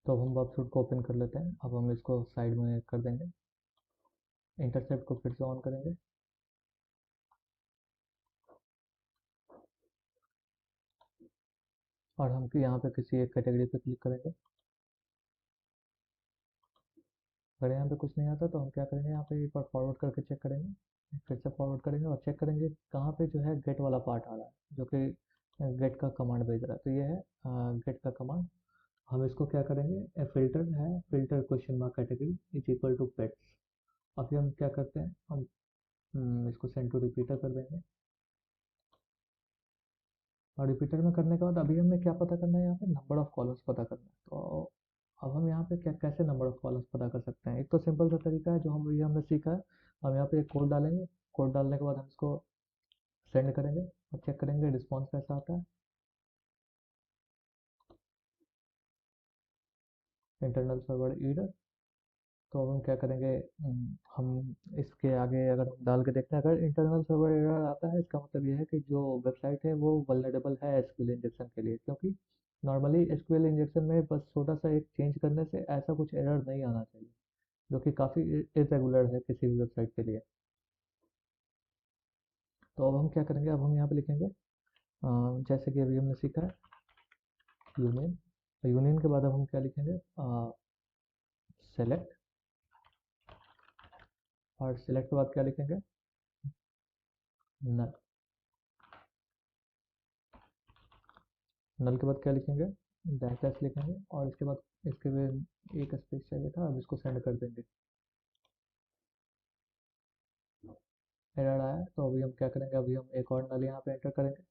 Speaker 1: तो अब हम वर्कशूट को ओपन कर लेते हैं। अब हम इसको साइड में कर देंगे, इंटरसेप्ट को फिर से ऑन करेंगे और हम यहाँ पे किसी एक कैटेगरी पे क्लिक करेंगे। अगर यहाँ पे कुछ नहीं आता तो हम क्या करेंगे, यहाँ पे एक बार फॉरवर्ड करके चेक करेंगे, फिर से फॉरवर्ड करेंगे और चेक करेंगे कहाँ पे जो है गेट वाला पार्ट आ रहा है, जो कि गेट का कमांड भेज रहा है। तो ये है गेट का कमांड। हम इसको क्या करेंगे, फिल्टर है, filter question mark category is equal to pets. अभी हम क्या करते हैं, हम इसको सेंड टू रिपीटर कर देंगे। और रिपीटर में करने के बाद अभी हमें क्या पता करना है, यहाँ पे नंबर ऑफ कॉलम्स पता करना है। तो अब हम यहाँ पे क्या कैसे नंबर ऑफ कॉलम्स पता कर सकते हैं, एक तो सिंपल सा तरीका है जो हम ये हमने सीखा है। हम यहाँ पे एक कोड डालेंगे, कोड डालने के बाद हम इसको सेंड करेंगे और चेक करेंगे रिस्पॉन्स कैसा आता है। Internal server error. तो अब हम क्या करेंगे, हम इसके आगे अगर हम डाल के देखते हैं, अगर इंटरनल सर्वर एरर आता है इसका मतलब ये है कि जो वेबसाइट है वो वल्नरेबल है एसक्यूएल इंजेक्शन के लिए, क्योंकि नॉर्मली एसक्यूएल इंजेक्शन में बस छोटा सा एक चेंज करने से ऐसा कुछ एरर नहीं आना चाहिए, जो कि काफ़ी इरेगुलर है किसी भी वेबसाइट के लिए। तो अब हम क्या करेंगे, अब हम यहाँ पे लिखेंगे जैसे कि अभी हमने सीखा है यूनियन। यूनियन के बाद अब हम क्या लिखेंगे, सेलेक्ट। और सेलेक्ट के बाद क्या लिखेंगे, नल। नल के बाद क्या लिखेंगे, डैश डैश लिखेंगे और इसके बाद इसके भी एक स्पेस चाहिए था, अब इसको सेंड कर देंगे। एरर आया तो अभी हम क्या करेंगे, अभी हम एक और नल यहाँ पे एंटर करेंगे,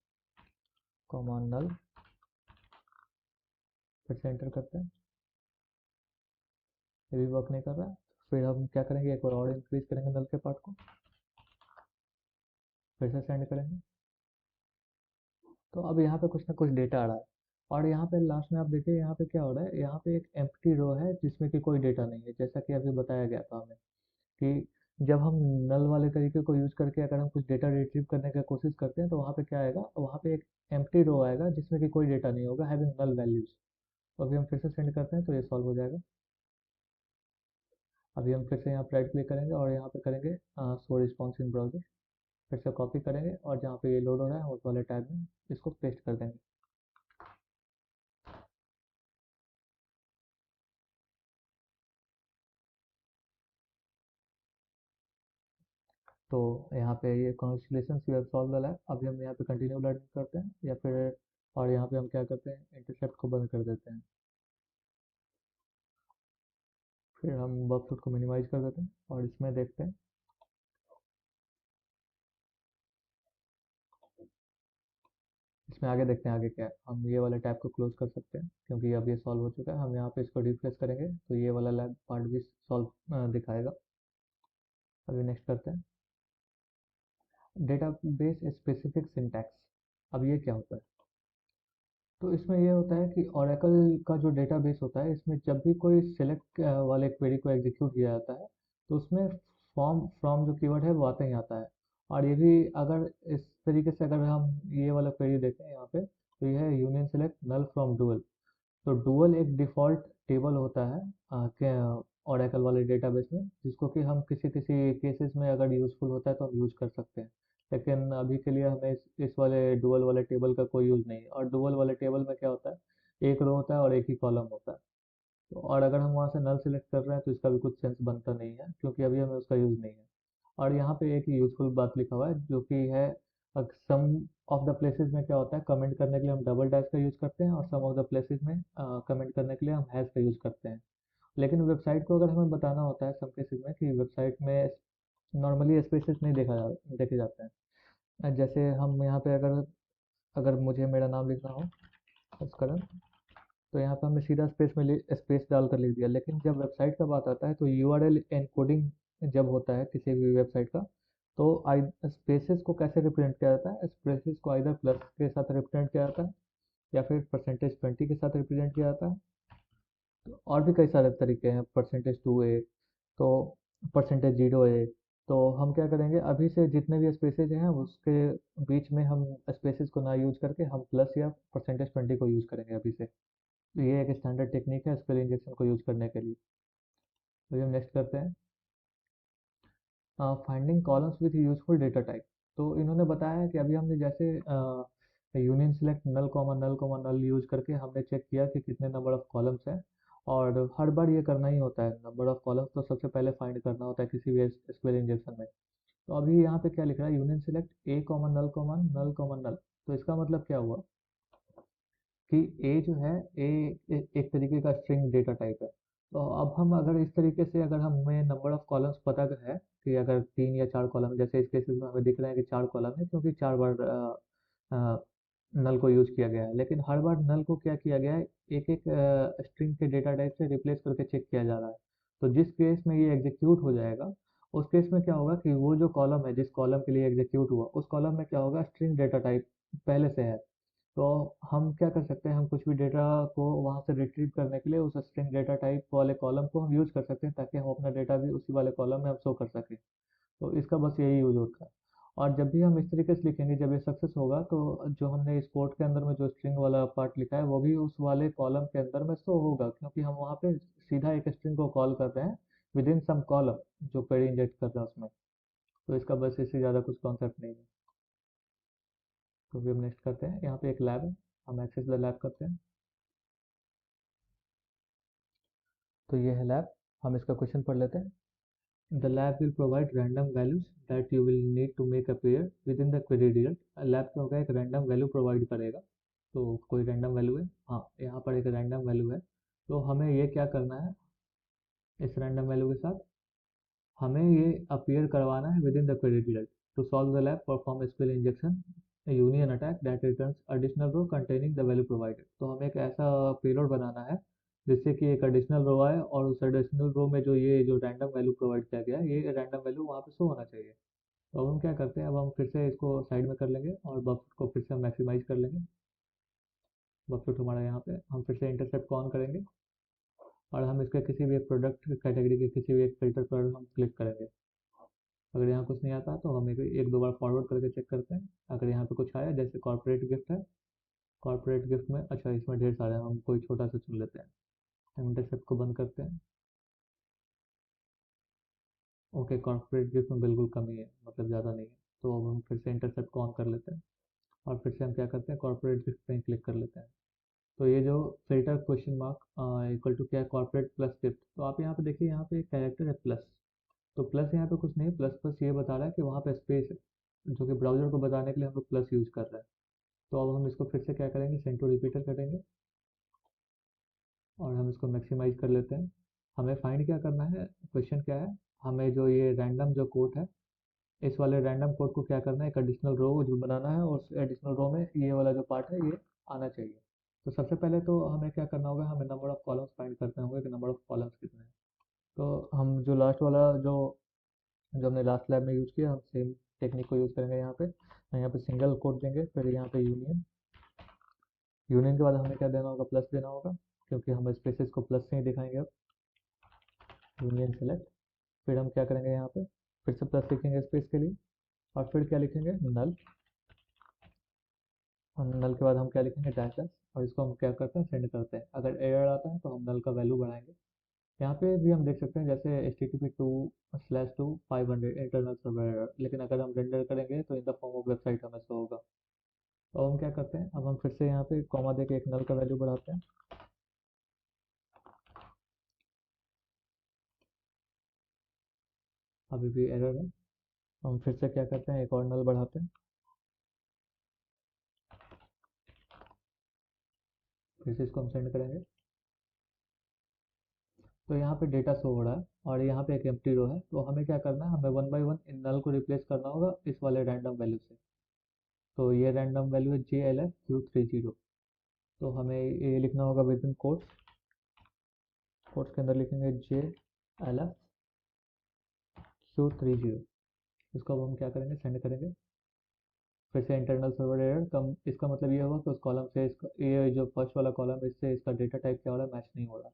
Speaker 1: कॉमन नल। फिर से एंटर करते हैं, ये भी वर्क नहीं कर रहा है। फिर हम क्या करेंगे, एक बार और इंक्रीज करेंगे नल के पार्ट को, फिर से सेंड करेंगे। तो अब यहाँ पे कुछ ना कुछ डेटा आ रहा है। और यहाँ पे लास्ट में आप देखिए यहाँ पे क्या हो रहा है, यहाँ पे एक एम्प्टी रो है जिसमें कि कोई डेटा नहीं है, जैसा कि अभी बताया गया था हमें कि जब हम नल वाले तरीके को यूज करके अगर हम कुछ डेटा रिट्रीव करने की कोशिश करते हैं तो वहाँ पे क्या आएगा, वहाँ पे एक एम्प्टी रो आएगा जिसमें कि कोई डेटा नहीं होगा, हैविंग नल वैल्यूज। तो अभी हम फिर से सेंड करते हैं तो ये सॉल्व हो जाएगा। अभी हम फिर से यहाँ पर राइट क्लिक करेंगे और यहाँ पे करेंगे शो रिस्पॉन्स इन ब्राउजर। फिर से कॉपी करेंगे और जहाँ पे ये लोड हो रहा है उस वाले टैब में इसको पेस्ट कर देंगे। तो यहाँ पे ये congratulation you have solve the lab. अभी हम यहाँ पे कंटिन्यू लर्निंग करते हैं या फिर, और यहाँ पे हम क्या करते हैं, इंटरसेप्ट को बंद कर देते हैं। फिर हम वर्कफुट को मिनिमाइज कर देते हैं और इसमें देखते हैं। इसमें आगे देखते हैं आगे क्या है। हम ये वाले टैब को क्लोज कर सकते हैं क्योंकि अब ये सॉल्व हो चुका है। हम यहाँ पे इसको रिफ्रेश करेंगे तो ये वाला लैब पार्ट भी सॉल्व दिखाएगा। अभी नेक्स्ट करते हैं, डेटाबेस स्पेसिफिक सिंटैक्स। अब ये क्या होता है, तो इसमें ये होता है कि ओरेकल का जो डेटाबेस होता है, इसमें जब भी कोई सेलेक्ट वाले क्वेरी को एग्जीक्यूट किया जाता है तो उसमें फॉर्म फ्रॉम जो कीवर्ड है वो आता ही आता है। और ये भी अगर इस तरीके से अगर हम ये वाला क्वेरी देखें यहाँ पे, तो ये है union select null from dual. तो डुअल एक डिफ़ॉल्ट टेबल होता है ओरेकल वाले डेटाबेस में, जिसको कि हम किसी किसी केसेस में अगर यूज़फुल होता है तो हम यूज़ कर सकते हैं। लेकिन अभी के लिए हमें इस वाले डुअल वाले टेबल का कोई यूज़ नहीं है। और डुअल वाले टेबल में क्या होता है, एक रो होता है और एक ही कॉलम होता है। तो और अगर हम वहाँ से नल सेलेक्ट कर रहे हैं तो इसका भी कुछ सेंस बनता नहीं है क्योंकि अभी हमें उसका यूज़ नहीं है। और यहाँ पे एक यूज़फुल बात लिखा हुआ है जो कि है सम ऑफ द प्लेसेस में क्या होता है, कमेंट करने के लिए हम डबल डैश का यूज़ करते हैं, और सम ऑफ द प्लेसेस में कमेंट करने के लिए हम हैश का यूज़ करते हैं। लेकिन वेबसाइट को अगर हमें बताना होता है सम केसेस में कि वेबसाइट में नॉर्मली स्पेसेस नहीं देखे जाते हैं। जैसे हम यहाँ पे अगर अगर मुझे मेरा नाम लिखना हो करण, तो यहाँ पे हमने सीधा स्पेस डालकर लिख दिया। लेकिन जब वेबसाइट का बात आता है तो यूआरएल एनकोडिंग जब होता है किसी भी वेबसाइट का, तो आई स्पेसेस को कैसे रिप्रेजेंट किया जाता है, स्पेसेस को आइदर प्लस के साथ रिप्रेजेंट किया जाता है या फिर %20 के साथ रिप्रेजेंट किया जाता है। तो और भी कई सारे तरीके हैं, %2 तो %0 तो हम क्या करेंगे, अभी से जितने भी स्पेसेस हैं उसके बीच में हम स्पेसेस को ना यूज करके हम प्लस या %20 को यूज करेंगे अभी से। तो ये एक स्टैंडर्ड टेक्निक है स्पेल इंजेक्शन को यूज करने के लिए। तो ये हम नेक्स्ट करते हैं, finding columns with useful data type. तो इन्होंने बताया है कि अभी हमने जैसे यूनियन सेलेक्ट नल नल यूज करके हमने चेक किया कि कितने नंबर ऑफ कॉलम्स हैं, और हर बार ये करना ही होता है, नंबर ऑफ कॉलम्स तो सबसे पहले फाइंड करना होता है किसी भी स्क्वेयर इंजेक्शन में। तो अभी यहाँ पे क्या लिख रहा है, यूनियन सेलेक्ट ए कॉमन नल कॉमन नल। तो इसका मतलब क्या हुआ कि ए जो है, एक तरीके का स्ट्रिंग डेटा टाइप है। तो अब हम अगर इस तरीके से, अगर हमें नंबर ऑफ कॉलम्स पता है कि अगर 3 या 4 कॉलम, जैसे इस केसेस में हमें दिख रहा है कि 4 कॉलम है क्योंकि 4 बार नल को यूज किया गया है। लेकिन हर बार नल को क्या किया गया है, एक एक स्ट्रिंग के डेटा टाइप से रिप्लेस करके चेक किया जा रहा है। तो जिस केस में ये एग्जीक्यूट हो जाएगा, उस केस में क्या होगा कि वो जो कॉलम है जिस कॉलम के लिए एग्जीक्यूट हुआ, उस कॉलम में क्या होगा, स्ट्रिंग डेटा टाइप पहले से है। तो हम क्या कर सकते हैं, हम कुछ भी डेटा को वहाँ से रिट्रीव करने के लिए उस स्ट्रिंग डेटा टाइप वाले कॉलम को हम यूज कर सकते हैं, ताकि हम अपना डेटा भी उसी वाले कॉलम में हम शो कर सकें। तो इसका बस यही यूज होता है। और जब भी हम इस तरीके से लिखेंगे, जब ये सक्सेस होगा, तो जो हमने इस कोड के अंदर में जो स्ट्रिंग वाला पार्ट लिखा है वो भी उस वाले कॉलम के अंदर में शो होगा, क्योंकि हम वहाँ पे सीधा एक स्ट्रिंग को कॉल कर रहे हैं विद इन सम कॉलम जो क्वेरी इंजेक्ट कर रहे हैं उसमें। तो इसका बस इससे ज़्यादा कुछ कॉन्सेप्ट नहीं है। तो भी हम नेक्स्ट करते हैं, यहाँ पे एक लैब है, हम एक्सेस द लैब करते हैं। तो ये है लैब, हम इसका क्वेश्चन पढ़ लेते हैं। The lab will provide random values that you will need to make appear within the query result। Lab क्या होगा, एक रैंडम वैल्यू प्रोवाइड करेगा। तो कोई रैंडम वैल्यू है, हाँ यहाँ पर एक रैंडम वैल्यू है। तो हमें ये क्या करना है, इस रैंडम वैल्यू के साथ हमें ये अपीयर करवाना है within the query result. To solve the lab perform SQL injection union attack that returns additional row containing the value provided. तो हमें एक ऐसा पेलोड बनाना है जिससे कि एक एडिशनल रो आए, और उस एडिशनल रो में जो रैंडम वैल्यू प्रोवाइड किया गया है, ये रैंडम वैल्यू वहाँ पे शो होना चाहिए। तो अब हम क्या करते हैं, अब हम फिर से इसको साइड में कर लेंगे और बफर को फिर से हम मैक्सिमाइज कर लेंगे। बफर हमारा यहाँ पे, हम फिर से इंटरसेप्ट को ऑन करेंगे, और हम इसके किसी भी एक प्रोडक्ट कैटेगरी के किसी भी एक फिल्टर पर हम क्लिक करेंगे। अगर यहाँ कुछ नहीं आता तो हम एक दो बार फॉरवर्ड करके चेक करते हैं। अगर यहाँ पे कुछ आया, जैसे कॉर्पोरेट गिफ्ट है, कॉर्पोरेट गिफ्ट में अच्छा इसमें ढेर सारे हैं, हम कोई छोटा सा चुन लेते हैं। हम इंटरसेप्ट को बंद करते हैं। ओके, कॉर्पोरेट गिफ्ट में बिल्कुल कमी है, मतलब ज़्यादा नहीं है। तो अब हम फिर से इंटरसेप्ट को ऑन कर लेते हैं, और फिर से हम क्या करते हैं, कॉर्पोरेट गिफ्ट पे क्लिक कर लेते हैं। तो ये जो filter question mark equal to क्या है, कॉर्पोरेट प्लस गिफ्ट। तो आप यहाँ पे देखिए, यहाँ पे एक कैरेक्टर है प्लस। तो प्लस यहाँ पे कुछ नहीं, प्लस बस ये बता रहा है कि वहाँ पे स्पेस है, जो कि ब्राउजर को बताने के लिए हम लोग प्लस यूज़ कर रहे हैं। तो अब हम इसको फिर से क्या करेंगे, सेंड टू रिपीटर करेंगे, और हम इसको मैक्सिमाइज कर लेते हैं। हमें फाइंड क्या करना है, क्वेश्चन क्या है, हमें जो ये रैंडम जो कोड है, इस वाले रैंडम कोड को क्या करना है, एक एडिशनल रो जो बनाना है, और उस एडिशनल रो में ये वाला जो पार्ट है ये आना चाहिए। तो सबसे पहले तो हमें क्या करना होगा, हमें नंबर ऑफ कॉलम्स फाइंड करते होंगे कि नंबर ऑफ कॉलम्स कितने हैं। तो हम जो लास्ट वाला जो जो हमने लास्ट लैब में यूज़ किया, हम सेम टेक्निक को यूज़ करेंगे यहाँ पे। यहाँ पे सिंगल कोड देंगे, फिर यहाँ पे यूनियन। यूनियन के बाद हमें क्या देना होगा, प्लस देना होगा, क्योंकि हम स्पेसेस को प्लस से ही दिखाएंगे अब। यूनियन सेलेक्ट, फिर हम क्या करेंगे, यहाँ पे फिर से प्लस लिखेंगे स्पेस के लिए, और फिर क्या लिखेंगे, नल। और नल के बाद हम क्या लिखेंगे, डैश डैश। और इसको हम क्या करते हैं, सेंड करते हैं। अगर एरर आता है तो हम नल का वैल्यू बढ़ाएंगे। यहाँ पे भी हम देख सकते हैं, जैसे http://2 500 इंटरनल सर्वर एरर, लेकिन अगर हम रेंडर करेंगे तो in the form of website हमें शो होगा। तो अब हम क्या करते हैं, अब हम फिर से यहाँ पे कॉमा दे के एक नल का वैल्यू बढ़ाते हैं। अभी भी एरर है। हम फिर से क्या करते हैं, एक और नल बढ़ाते हैं। फिर से इसको हम सेंड करेंगे। तो यहाँ पे डेटा शो हो रहा है और यहाँ पे एक एम्प्टी रो है, तो हमें क्या करना है, हमें वन बाय वन इन नल को रिप्लेस करना होगा इस वाले रैंडम वैल्यू से। तो ये रैंडम वैल्यू है JLF Q30। तो हमें ये लिखना होगा विद इन कोट्स, कोट्स के अंदर लिखेंगे JLF Q30। इसको अब हम क्या करेंगे, सेंड करेंगे। फिर से इंटरनल सर्वर एरर कम, इसका मतलब ये होगा कि उस कॉलम से इसका, ये जो फर्स्ट वाला कॉलम है इससे इसका डेटा टाइप क्या हो रहा है, मैच नहीं हो रहा।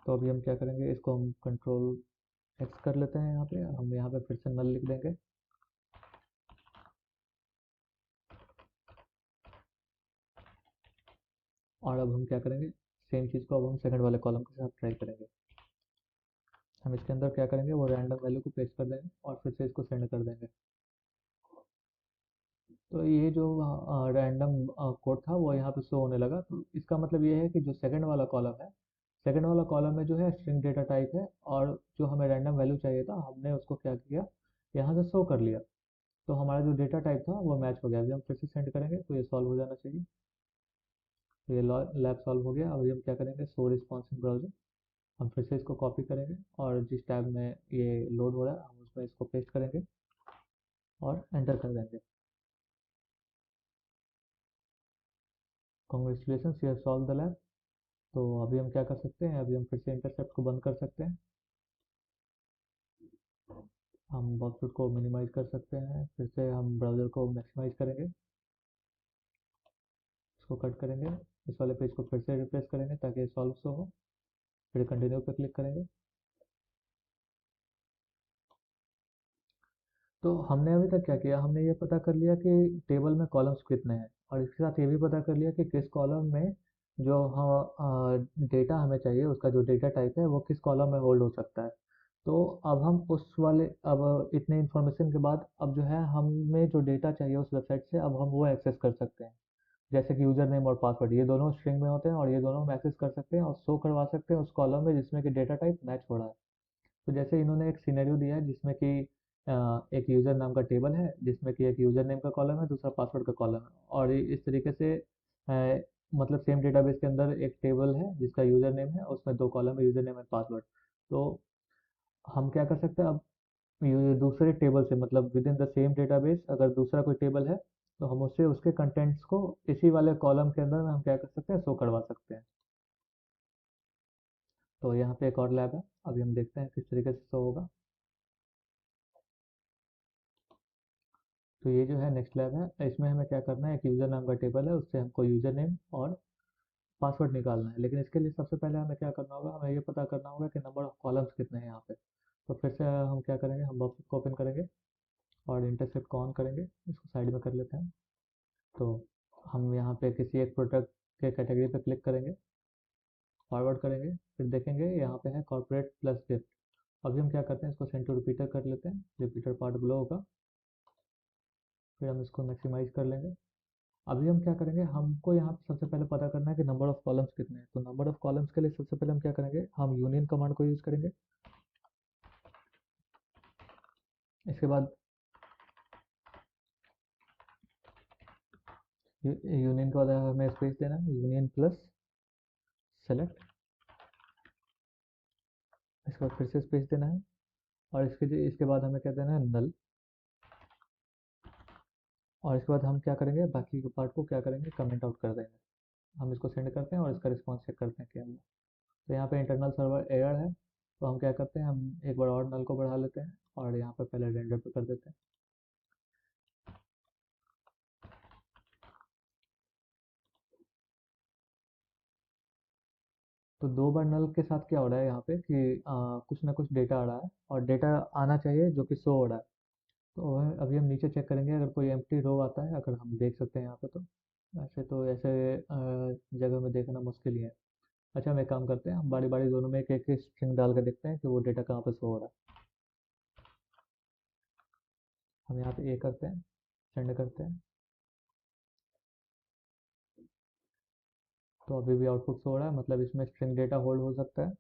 Speaker 1: तो अभी हम क्या करेंगे, इसको हम कंट्रोल एक्स कर लेते हैं। यहाँ पे हम यहाँ पे फिर से नल लिख देंगे। और अब हम क्या करेंगे, सेम चीज़ को अब हम सेकंड वाले कॉलम के साथ ट्राई करेंगे। हम इसके अंदर क्या करेंगे, वो रैंडम वैल्यू को पेस्ट कर देंगे और फिर से इसको सेंड कर देंगे। तो ये जो रैंडम कोड था वो यहाँ पे शो होने लगा। तो इसका मतलब ये है कि जो सेकंड वाला कॉलम है, सेकंड वाला कॉलम में जो है स्ट्रिंग डेटा टाइप है, और जो हमें रैंडम वैल्यू चाहिए था हमने उसको क्या किया, यहाँ से शो कर लिया। तो हमारा जो डेटा टाइप था वो मैच हो गया। अभी हम फिर से सेंड करेंगे तो ये सॉल्व हो जाना चाहिए। तो ये लैब सॉल्व हो गया। अभी हम क्या करेंगे, शो रिस्पॉन्स इन ब्राउज़र, हम फिर से इसको कॉपी करेंगे और जिस टैब में ये लोड हो रहा है हम उसमें इसको पेस्ट करेंगे और एंटर कर देंगे। Congratulation, you have solve the lab. तो अभी हम क्या कर सकते हैं, अभी हम फिर से इंटरसेप्ट को बंद कर सकते हैं। हम आउटपुट को मिनिमाइज कर सकते हैं। फिर से हम ब्राउज़र को मैक्सिमाइज करेंगे, इसको कट करेंगे, इस वाले पेज को फिर से रिप्लेस करेंगे ताकि सॉल्व सो हो। फिर कंटिन्यू पे क्लिक करेंगे। तो हमने अभी तक क्या किया, हमने ये पता कर लिया कि टेबल में कॉलम्स कितने हैं, और इसके साथ ये भी पता कर लिया कि किस कॉलम में जो डेटा हमें चाहिए उसका जो डेटा टाइप है वो किस कॉलम में होल्ड हो सकता है। तो अब हम उस वाले, अब इतने इन्फॉर्मेशन के बाद अब जो है हमें जो डेटा चाहिए उस वेबसाइट से अब हम वो एक्सेस कर सकते हैं। जैसे कि यूज़र नेम और पासवर्ड ये दोनों स्ट्रिंग में होते हैं और ये दोनों हम एक्सेस कर सकते हैं और शो करवा सकते हैं उस कॉलम में जिसमें कि डेटा टाइप मैच हो रहा है। तो जैसे इन्होंने एक सिनेरियो दिया है जिसमें कि एक यूज़र नाम का टेबल है जिसमें कि एक यूज़र नेम का कॉलम है, दूसरा पासवर्ड का कॉलम है, और इस तरीके से मतलब सेम डेटाबेस के अंदर एक टेबल है जिसका यूज़र नेम है, उसमें दो कॉलम है, यूज़र नेम एंड पासवर्ड। तो हम क्या कर सकते हैं, अब ये दूसरे टेबल से मतलब with in the same database अगर दूसरा कोई टेबल है तो हम उससे उसके कंटेंट्स को इसी वाले कॉलम के अंदर में हम क्या कर सकते हैं, शो करवा सकते हैं। तो यहाँ पे एक और लैब है, अभी हम देखते हैं किस तरीके से शो होगा। तो ये जो है नेक्स्ट लैब है, इसमें हमें क्या करना है, एक यूज़र नाम का टेबल है उससे हमको यूज़र नेम और पासवर्ड निकालना है। लेकिन इसके लिए सबसे पहले हमें क्या करना होगा, हमें ये पता करना होगा कि नंबर ऑफ कॉलम्स कितने हैं यहाँ पे। तो फिर से हम क्या करेंगे, हम बॉक्स को ओपन करेंगे और इंटरसेप्ट को ऑन करेंगे, इसको साइड में कर लेते हैं। तो हम यहाँ पे किसी एक प्रोडक्ट के कैटेगरी पे क्लिक करेंगे, फॉरवर्ड करेंगे, फिर देखेंगे यहाँ पे है कॉर्पोरेट प्लस गिफ्ट। अभी हम क्या करते हैं, इसको सेंड टू रिपीटर कर लेते हैं, रिपीटर पार्ट ग्लो होगा। फिर हम इसको मैक्सिमाइज कर लेंगे। अभी हम क्या करेंगे, हमको यहाँ पे सबसे पहले पता करना है कि नंबर ऑफ कॉलम्स कितने हैं। तो नंबर ऑफ कॉलम्स के लिए सबसे पहले हम क्या करेंगे, हम यूनियन कमांड को यूज़ करेंगे। इसके बाद यूनियन के बाद हमें स्पेस देना है, यूनियन प्लस सेलेक्ट। इसके बाद फिर से स्पेस देना है और इसके बाद हमें क्या देना है, नल। और इसके बाद हम क्या करेंगे, बाकी के पार्ट को क्या करेंगे, कमेंट आउट कर देंगे। हम इसको सेंड करते हैं और इसका रिस्पॉन्स चेक करते हैं क्या हुआ। तो यहाँ पे इंटरनल सर्वर एरर है, तो हम क्या करते हैं, हम एक बार और नल को बढ़ा लेते हैं और यहाँ पे पहले रेंडर पे कर देते हैं। तो दो बार नल के साथ क्या हो रहा है यहाँ पे कि कुछ ना कुछ डेटा आ रहा है और डेटा आना चाहिए जो कि शो हो रहा है। तो अभी हम नीचे चेक करेंगे, अगर कोई एम्प्टी रो आता है, अगर हम देख सकते हैं यहाँ पे। तो ऐसे तो ऐसे जगह में देखना मुश्किल ही है। अच्छा, हम एक काम करते हैं, हम बारी बारी दोनों में एक एक स्ट्रिंग डाल के देखते हैं कि वो डेटा कहाँ पे शो हो रहा है। हम यहाँ पे ए करते हैं, सेंड करते हैं। तो अभी भी आउटपुट शो हो रहा है, मतलब इसमें स्ट्रिंग डेटा होल्ड हो सकता है।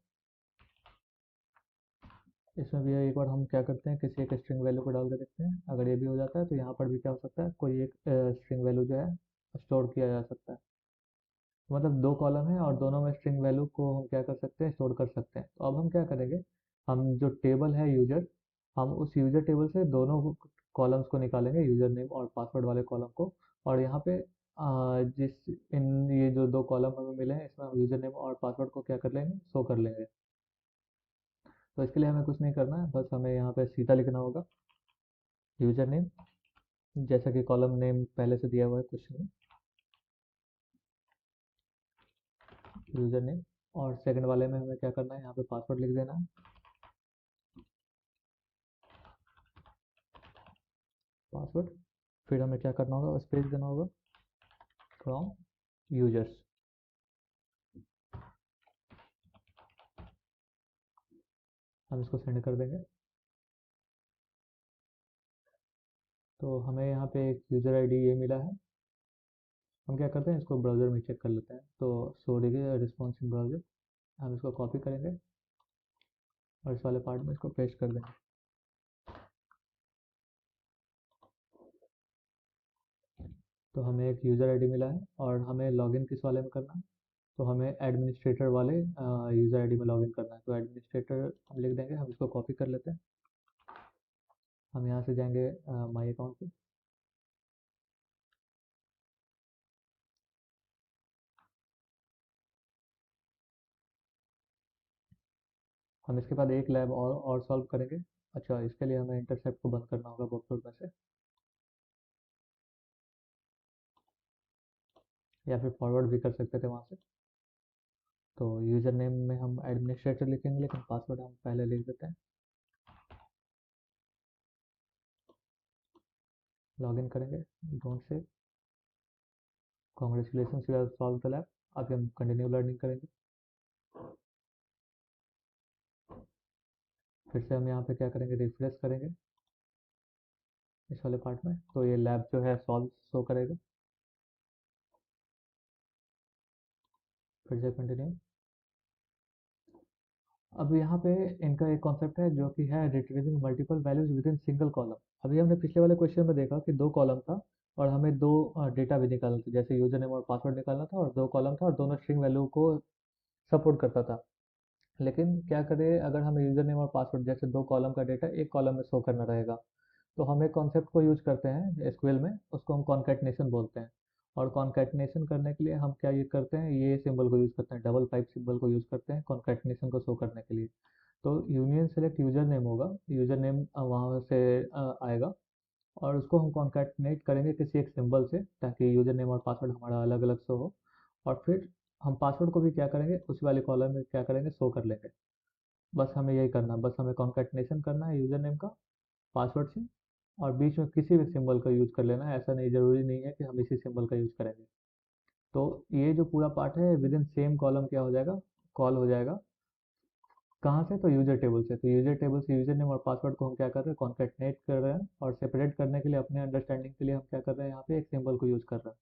Speaker 1: इसमें भी एक बार हम क्या करते हैं, किसी एक स्ट्रिंग वैल्यू को डाल के देखते हैं, अगर ये भी हो जाता है तो यहाँ पर भी क्या हो सकता है, कोई एक स्ट्रिंग वैल्यू जो है स्टोर किया जा सकता है। मतलब दो कॉलम है और दोनों में स्ट्रिंग वैल्यू को हम क्या कर सकते हैं, स्टोर कर सकते हैं। तो अब हम क्या करेंगे, हम जो टेबल है यूजर, हम उस यूजर टेबल से दोनों कॉलम्स को निकालेंगे, यूजर नेम और पासवर्ड वाले कॉलम को। और यहाँ पे जिस इन ये जो दो कॉलम हमें मिले हैं, इसमें हम यूजर नेम और पासवर्ड को क्या कर लेंगे, शो कर लेंगे। तो इसके लिए हमें कुछ नहीं करना है, बस हमें यहाँ पे सीधा लिखना होगा यूजर नेम, जैसा कि कॉलम नेम पहले से दिया हुआ है क्वेश्चन में, यूजर नेम। और सेकंड वाले में हमें क्या करना है, यहाँ पे पासवर्ड लिख देना है, पासवर्ड। फिर हमें क्या करना होगा, स्पेस देना होगा फ्रॉम यूजर्स। हम इसको सेंड कर देंगे। तो हमें यहाँ पे एक यूज़र आईडी ये मिला है। हम क्या करते हैं, इसको ब्राउज़र में चेक कर लेते हैं। तो सो रिस्पॉन्स इन ब्राउज़र, हम इसको कॉपी करेंगे और इस वाले पार्ट में इसको पेस्ट कर देंगे। तो हमें एक यूज़र आईडी मिला है और हमें लॉगिन किस वाले में करना है, तो हमें एडमिनिस्ट्रेटर वाले यूज़र आईडी में लॉगिन करना है। तो एडमिनिस्ट्रेटर हम लिख देंगे, हम इसको कॉपी कर लेते हैं। हम यहाँ से जाएंगे माई अकाउंट पे। हम इसके बाद एक लैब और सॉल्व करेंगे। अच्छा, इसके लिए हमें इंटरसेप्ट को बंद करना होगा बफर में से, या फिर फॉरवर्ड भी कर सकते थे वहाँ से। तो यूज़र नेम में हम एडमिनिस्ट्रेटर लिखेंगे, लेकिन पासवर्ड हम पहले लिख देते हैं। लॉगिन करेंगे, don't say congratulation you have solve the lab. अभी हम कंटिन्यू लर्निंग करेंगे। फिर से हम यहाँ पे क्या करेंगे, रिफ्रेश करेंगे इस वाले पार्ट में, तो ये लैब जो है सॉल्व शो करेगा। फिर से कंटिन्यू। अब यहाँ पे इनका एक कॉन्सेप्ट है जो कि है retrieving multiple values with in single column. अभी हमने पिछले वाले क्वेश्चन में देखा कि दो कॉलम था और हमें दो डेटा भी निकालना था, जैसे यूजर नेम और पासवर्ड निकालना था, और दो कॉलम था और दोनों स्ट्रिंग वैल्यू को सपोर्ट करता था। लेकिन क्या करें, अगर हमें यूजर नेम और पासवर्ड जैसे दो कॉलम का डेटा एक कॉलम में शो करना रहेगा, तो हम एक कॉन्सेप्ट को यूज करते हैं एसक्यूएल में, उसको हम कॉन्कैटिनेशन बोलते हैं। और कॉन्कैटिनेशन करने के लिए हम क्या यूज करते हैं, ये सिंबल को यूज करते हैं, डबल पाइप सिंबल को यूज करते हैं कॉन्कैटिनेशन को शो करने के लिए। तो यूनियन सेलेक्ट यूजर नेम होगा, यूजर नेम वहाँ से आएगा, और उसको हम कॉन्कैटिनेट करेंगे किसी एक सिंबल से, ताकि यूजर नेम और पासवर्ड हमारा अलग अलग शो हो। और फिर हम पासवर्ड को भी क्या करेंगे, उसी वाले कॉलम में क्या करेंगे, शो कर लेंगे। बस हमें यही करना है, बस हमें कॉन्कैटिनेशन करना है यूजर नेम का पासवर्ड से, और बीच में किसी भी सिंबल का यूज कर लेना है। ऐसा नहीं, जरूरी नहीं है कि हम इसी सिंबल का यूज करेंगे। तो ये जो पूरा पार्ट है विद इन सेम कॉलम क्या हो जाएगा, कॉल हो जाएगा। कहाँ से, तो यूजर टेबल से। तो यूजर टेबल से यूजर नेम और पासवर्ड को हम क्या कर रहे हैं, कॉन्कैटिनेट कर रहे हैं, और सेपरेट करने के लिए अपने अंडरस्टैंडिंग के लिए हम क्या कर रहे हैं, यहाँ पे एक सिंबल को यूज कर रहे हैं।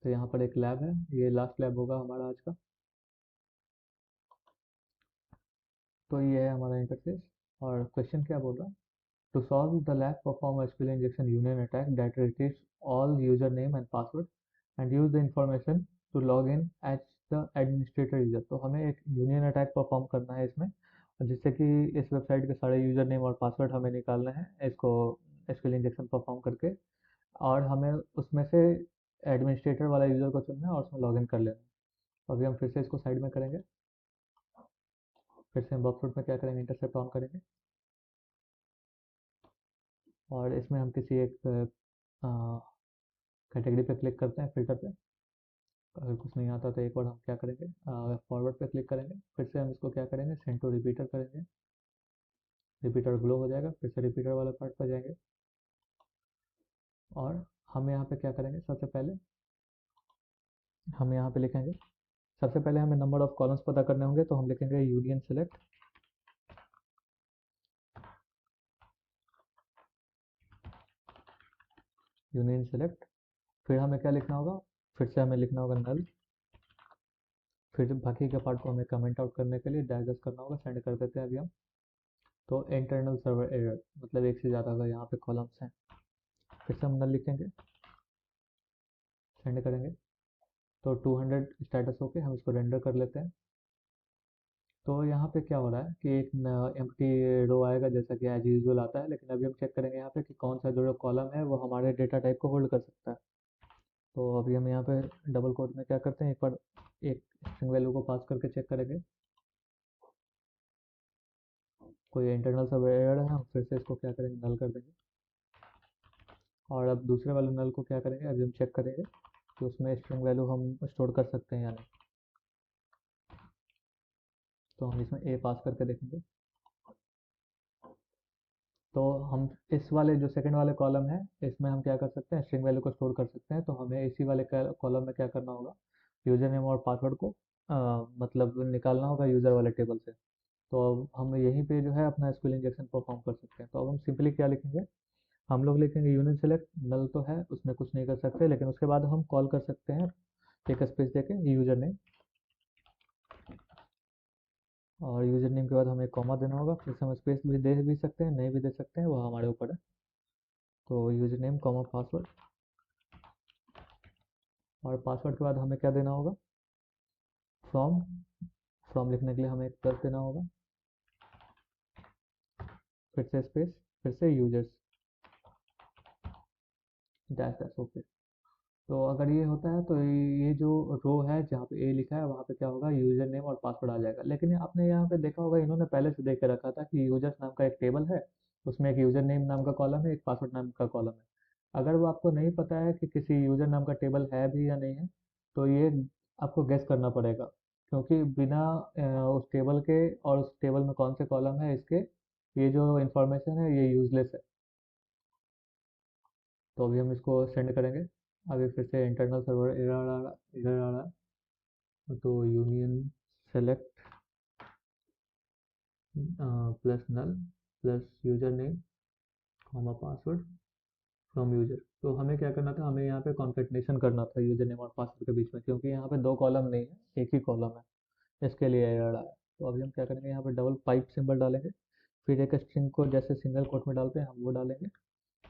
Speaker 1: तो यहाँ पर एक लैब है, ये लास्ट लैब होगा हमारा आज का। तो ये है हमारा इंटरफेस। और क्वेश्चन क्या बोल रहा है, to solve the lab, perform a SQL injection union attack that retrieves all username and password and use the information to log in as the administrator user। तो हमें एक यूनियन अटैक परफॉर्म करना है इसमें, जिससे कि इस वेबसाइट के सारे यूजर नेम और पासवर्ड हमें निकालना है इसको एसक्यूएल इंजेक्शन परफॉर्म करके। और हमें उसमें से एडमिनिस्ट्रेटर वाला यूजर को चुनना है और उसमें लॉगिन कर लेना है। तो अभी हम फिर से इसको साइड में करेंगे। फिर से हम वर्कफ्लोट में क्या करेंगे, इंटरसेप्ट ऑन करेंगे, और इसमें हम किसी एक कैटेगरी पे क्लिक करते हैं, फिल्टर पे। अगर कुछ नहीं आता तो एक बार हम क्या करेंगे, फॉरवर्ड पे क्लिक करेंगे। फिर से हम इसको क्या करेंगे, सेंड टू रिपीटर करेंगे। रिपीटर ग्लो हो जाएगा, फिर से रिपीटर वाला पार्ट पर जाएंगे। और हम यहाँ पे क्या करेंगे, सबसे पहले हम यहाँ पे लिखेंगे, सबसे पहले हमें नंबर ऑफ कॉलम्स पता करने होंगे, तो हम लिखेंगे यूनियन सेलेक्ट यूनियन सेलेक्ट। फिर हमें क्या लिखना होगा, फिर से हमें लिखना होगा नल। फिर बाकी के पार्ट को हमें कमेंट आउट करने के लिए डाइजेस्ट करना होगा, सेंड कर देते हैं अभी हम। तो इंटरनल सर्वर एरर, मतलब एक से ज़्यादा अगर यहाँ पे कॉलम्स हैं। फिर से हम नल लिखेंगे, सेंड करेंगे तो 200 स्टेटस होके हम इसको रेंडर कर लेते हैं। तो यहाँ पे क्या हो रहा है कि एक एम्प्टी रो आएगा जैसा कि एज यूजुअल आता है, लेकिन अभी हम चेक करेंगे यहाँ पे कि कौन सा जो कॉलम है वो हमारे डेटा टाइप को होल्ड कर सकता है। तो अभी हम यहाँ पे डबल कोट में क्या करते हैं, एक बार एक स्ट्रिंग वैल्यू को पास करके चेक करेंगे। कोई इंटरनल सब एरर है, हम फिर से इसको क्या करेंगे, नल कर देंगे। और अब दूसरे वाले नल को क्या करेंगे, अभी हम चेक करेंगे कि उसमें स्ट्रिंग वैल्यू हम स्टोर कर सकते हैं या नहीं। तो हम इसमें ए पास करके देखेंगे। तो हम इस वाले जो सेकंड वाले कॉलम है इसमें हम क्या कर सकते हैं, स्ट्रिंग वैल्यू को स्टोर कर सकते हैं। तो हमें इसी वाले कॉलम में क्या करना होगा, यूजर नेम और पासवर्ड को मतलब निकालना होगा यूज़र वाले टेबल से। तो अब हम यहीं पे जो है अपना एसक्यूएल इंजेक्शन परफॉर्म कर सकते हैं। तो अब हम सिंपली क्या लिखेंगे, हम लोग लिखेंगे यूनियन सेलेक्ट, नल तो है उसमें कुछ नहीं कर सकते, लेकिन उसके बाद हम कॉल कर सकते हैं एक स्पेस देके यूजर नेम, और यूजर नेम के बाद हमें कॉमा देना होगा। फिर से हम स्पेस भी दे भी सकते हैं, नहीं भी दे सकते हैं, वो हमारे ऊपर है। तो यूजर नेम कॉमा पासवर्ड, और पासवर्ड के बाद हमें क्या देना होगा, फ्रॉम। फ्रॉम लिखने के लिए हमें एक प्लस देना होगा, फिर से स्पेस, फिर से यूजर्स, डैश डैश, ओके। तो अगर ये होता है तो ये जो रो है जहाँ पे ए लिखा है वहाँ पे क्या होगा, यूजर नेम और पासवर्ड आ जाएगा। लेकिन आपने यहाँ पे देखा होगा इन्होंने पहले से देख के रखा था कि यूजर्स नाम का एक टेबल है, उसमें एक यूजर नेम नाम का कॉलम है, एक पासवर्ड नाम का कॉलम है। अगर वो आपको नहीं पता है कि किसी यूजर नाम का टेबल है भी या नहीं है, तो ये आपको गेस करना पड़ेगा, क्योंकि बिना उस टेबल के और उस टेबल में कौन से कॉलम है इसके, ये जो इंफॉर्मेशन है ये यूजलेस है। तो अभी हम इसको सेंड करेंगे। अभी फिर से इंटरनल सर्वर एरर आ रहा है। तो union select plus null plus username comma password from user. तो हमें क्या करना था, हमें यहाँ पे कॉन्केटनेशन करना था यूजर नेम और पासवर्ड के बीच में, क्योंकि यहाँ पे दो कॉलम नहीं है, एक ही कॉलम है, इसके लिए एरर आया। तो अभी हम क्या करेंगे, यहाँ पे डबल पाइप सिंबल डालेंगे, फिर एक स्ट्रिंग को जैसे सिंगल कोट में डालते हैं हम वो डालेंगे।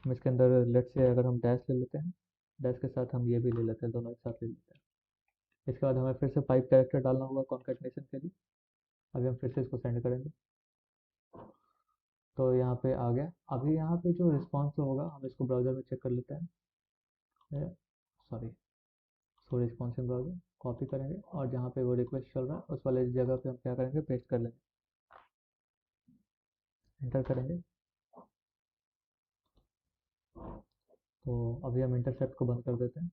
Speaker 1: हम इसके अंदर लेट से अगर हम डैश ले लेते हैं, डैश के साथ हम ये भी ले लेते हैं, दोनों एक साथ ले लेते हैं। इसके बाद हमें फिर से पाइप कैरेक्टर डालना होगा कॉन्केटनेशन के लिए। अभी हम फिर से इसको सेंड करेंगे। तो यहाँ पे आ गया। अभी यहाँ पे जो रिस्पॉन्स होगा हम इसको ब्राउज़र में चेक कर लेते हैं। Sorry, so response in browser copy करेंगे, और जहाँ पे वो रिक्वेस्ट चल रहा है उस वाले जगह पे हम क्या करेंगे, पेस्ट कर लेंगे, एंटर करेंगे। तो अभी हम इंटरसेप्ट को बंद कर देते हैं।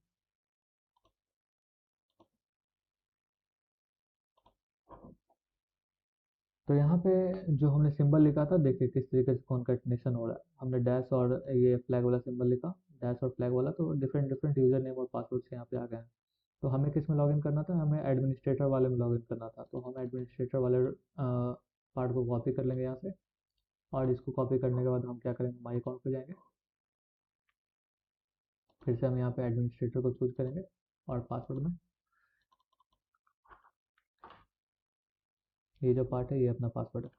Speaker 1: तो यहाँ पे जो हमने सिंबल लिखा था, देखिए किस तरीके से कॉन्केटनेशन हो रहा है। हमने डैश और ये फ्लैग वाला सिंबल लिखा, डैश और फ्लैग वाला, तो डिफरेंट डिफरेंट यूजर नेम और पासवर्ड यहाँ पे आ गए हैं। तो हमें किस में लॉगिन करना था, हमें एडमिनिस्ट्रेटर वाले में लॉगिन करना था। तो हम एडमिनिस्ट्रेटर वाले पार्ट को कॉपी कर लेंगे यहाँ से, और इसको कॉपी करने के बाद हम क्या करेंगे, माई अकाउंट पे जाएंगे। फिर से हम यहाँ पे एडमिनिस्ट्रेटर को चूज करेंगे, और पासवर्ड में ये जो पार्ट है ये अपना पासवर्ड है।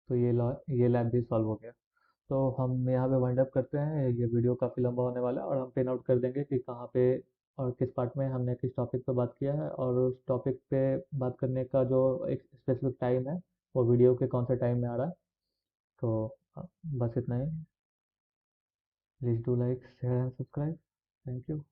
Speaker 1: तो ये लैब भी सॉल्व हो गया। तो हम यहाँ पे वाइंड अप करते हैं, ये वीडियो काफ़ी लंबा होने वाला है, और हम पिन आउट कर देंगे कि कहाँ पे और किस पार्ट में हमने किस टॉपिक पे बात किया है, और उस टॉपिक पे बात करने का जो एक स्पेसिफिक टाइम है वो वीडियो के कौन से टाइम में आ रहा है। तो बस इतना ही। Please do like share and subscribe. Thank you.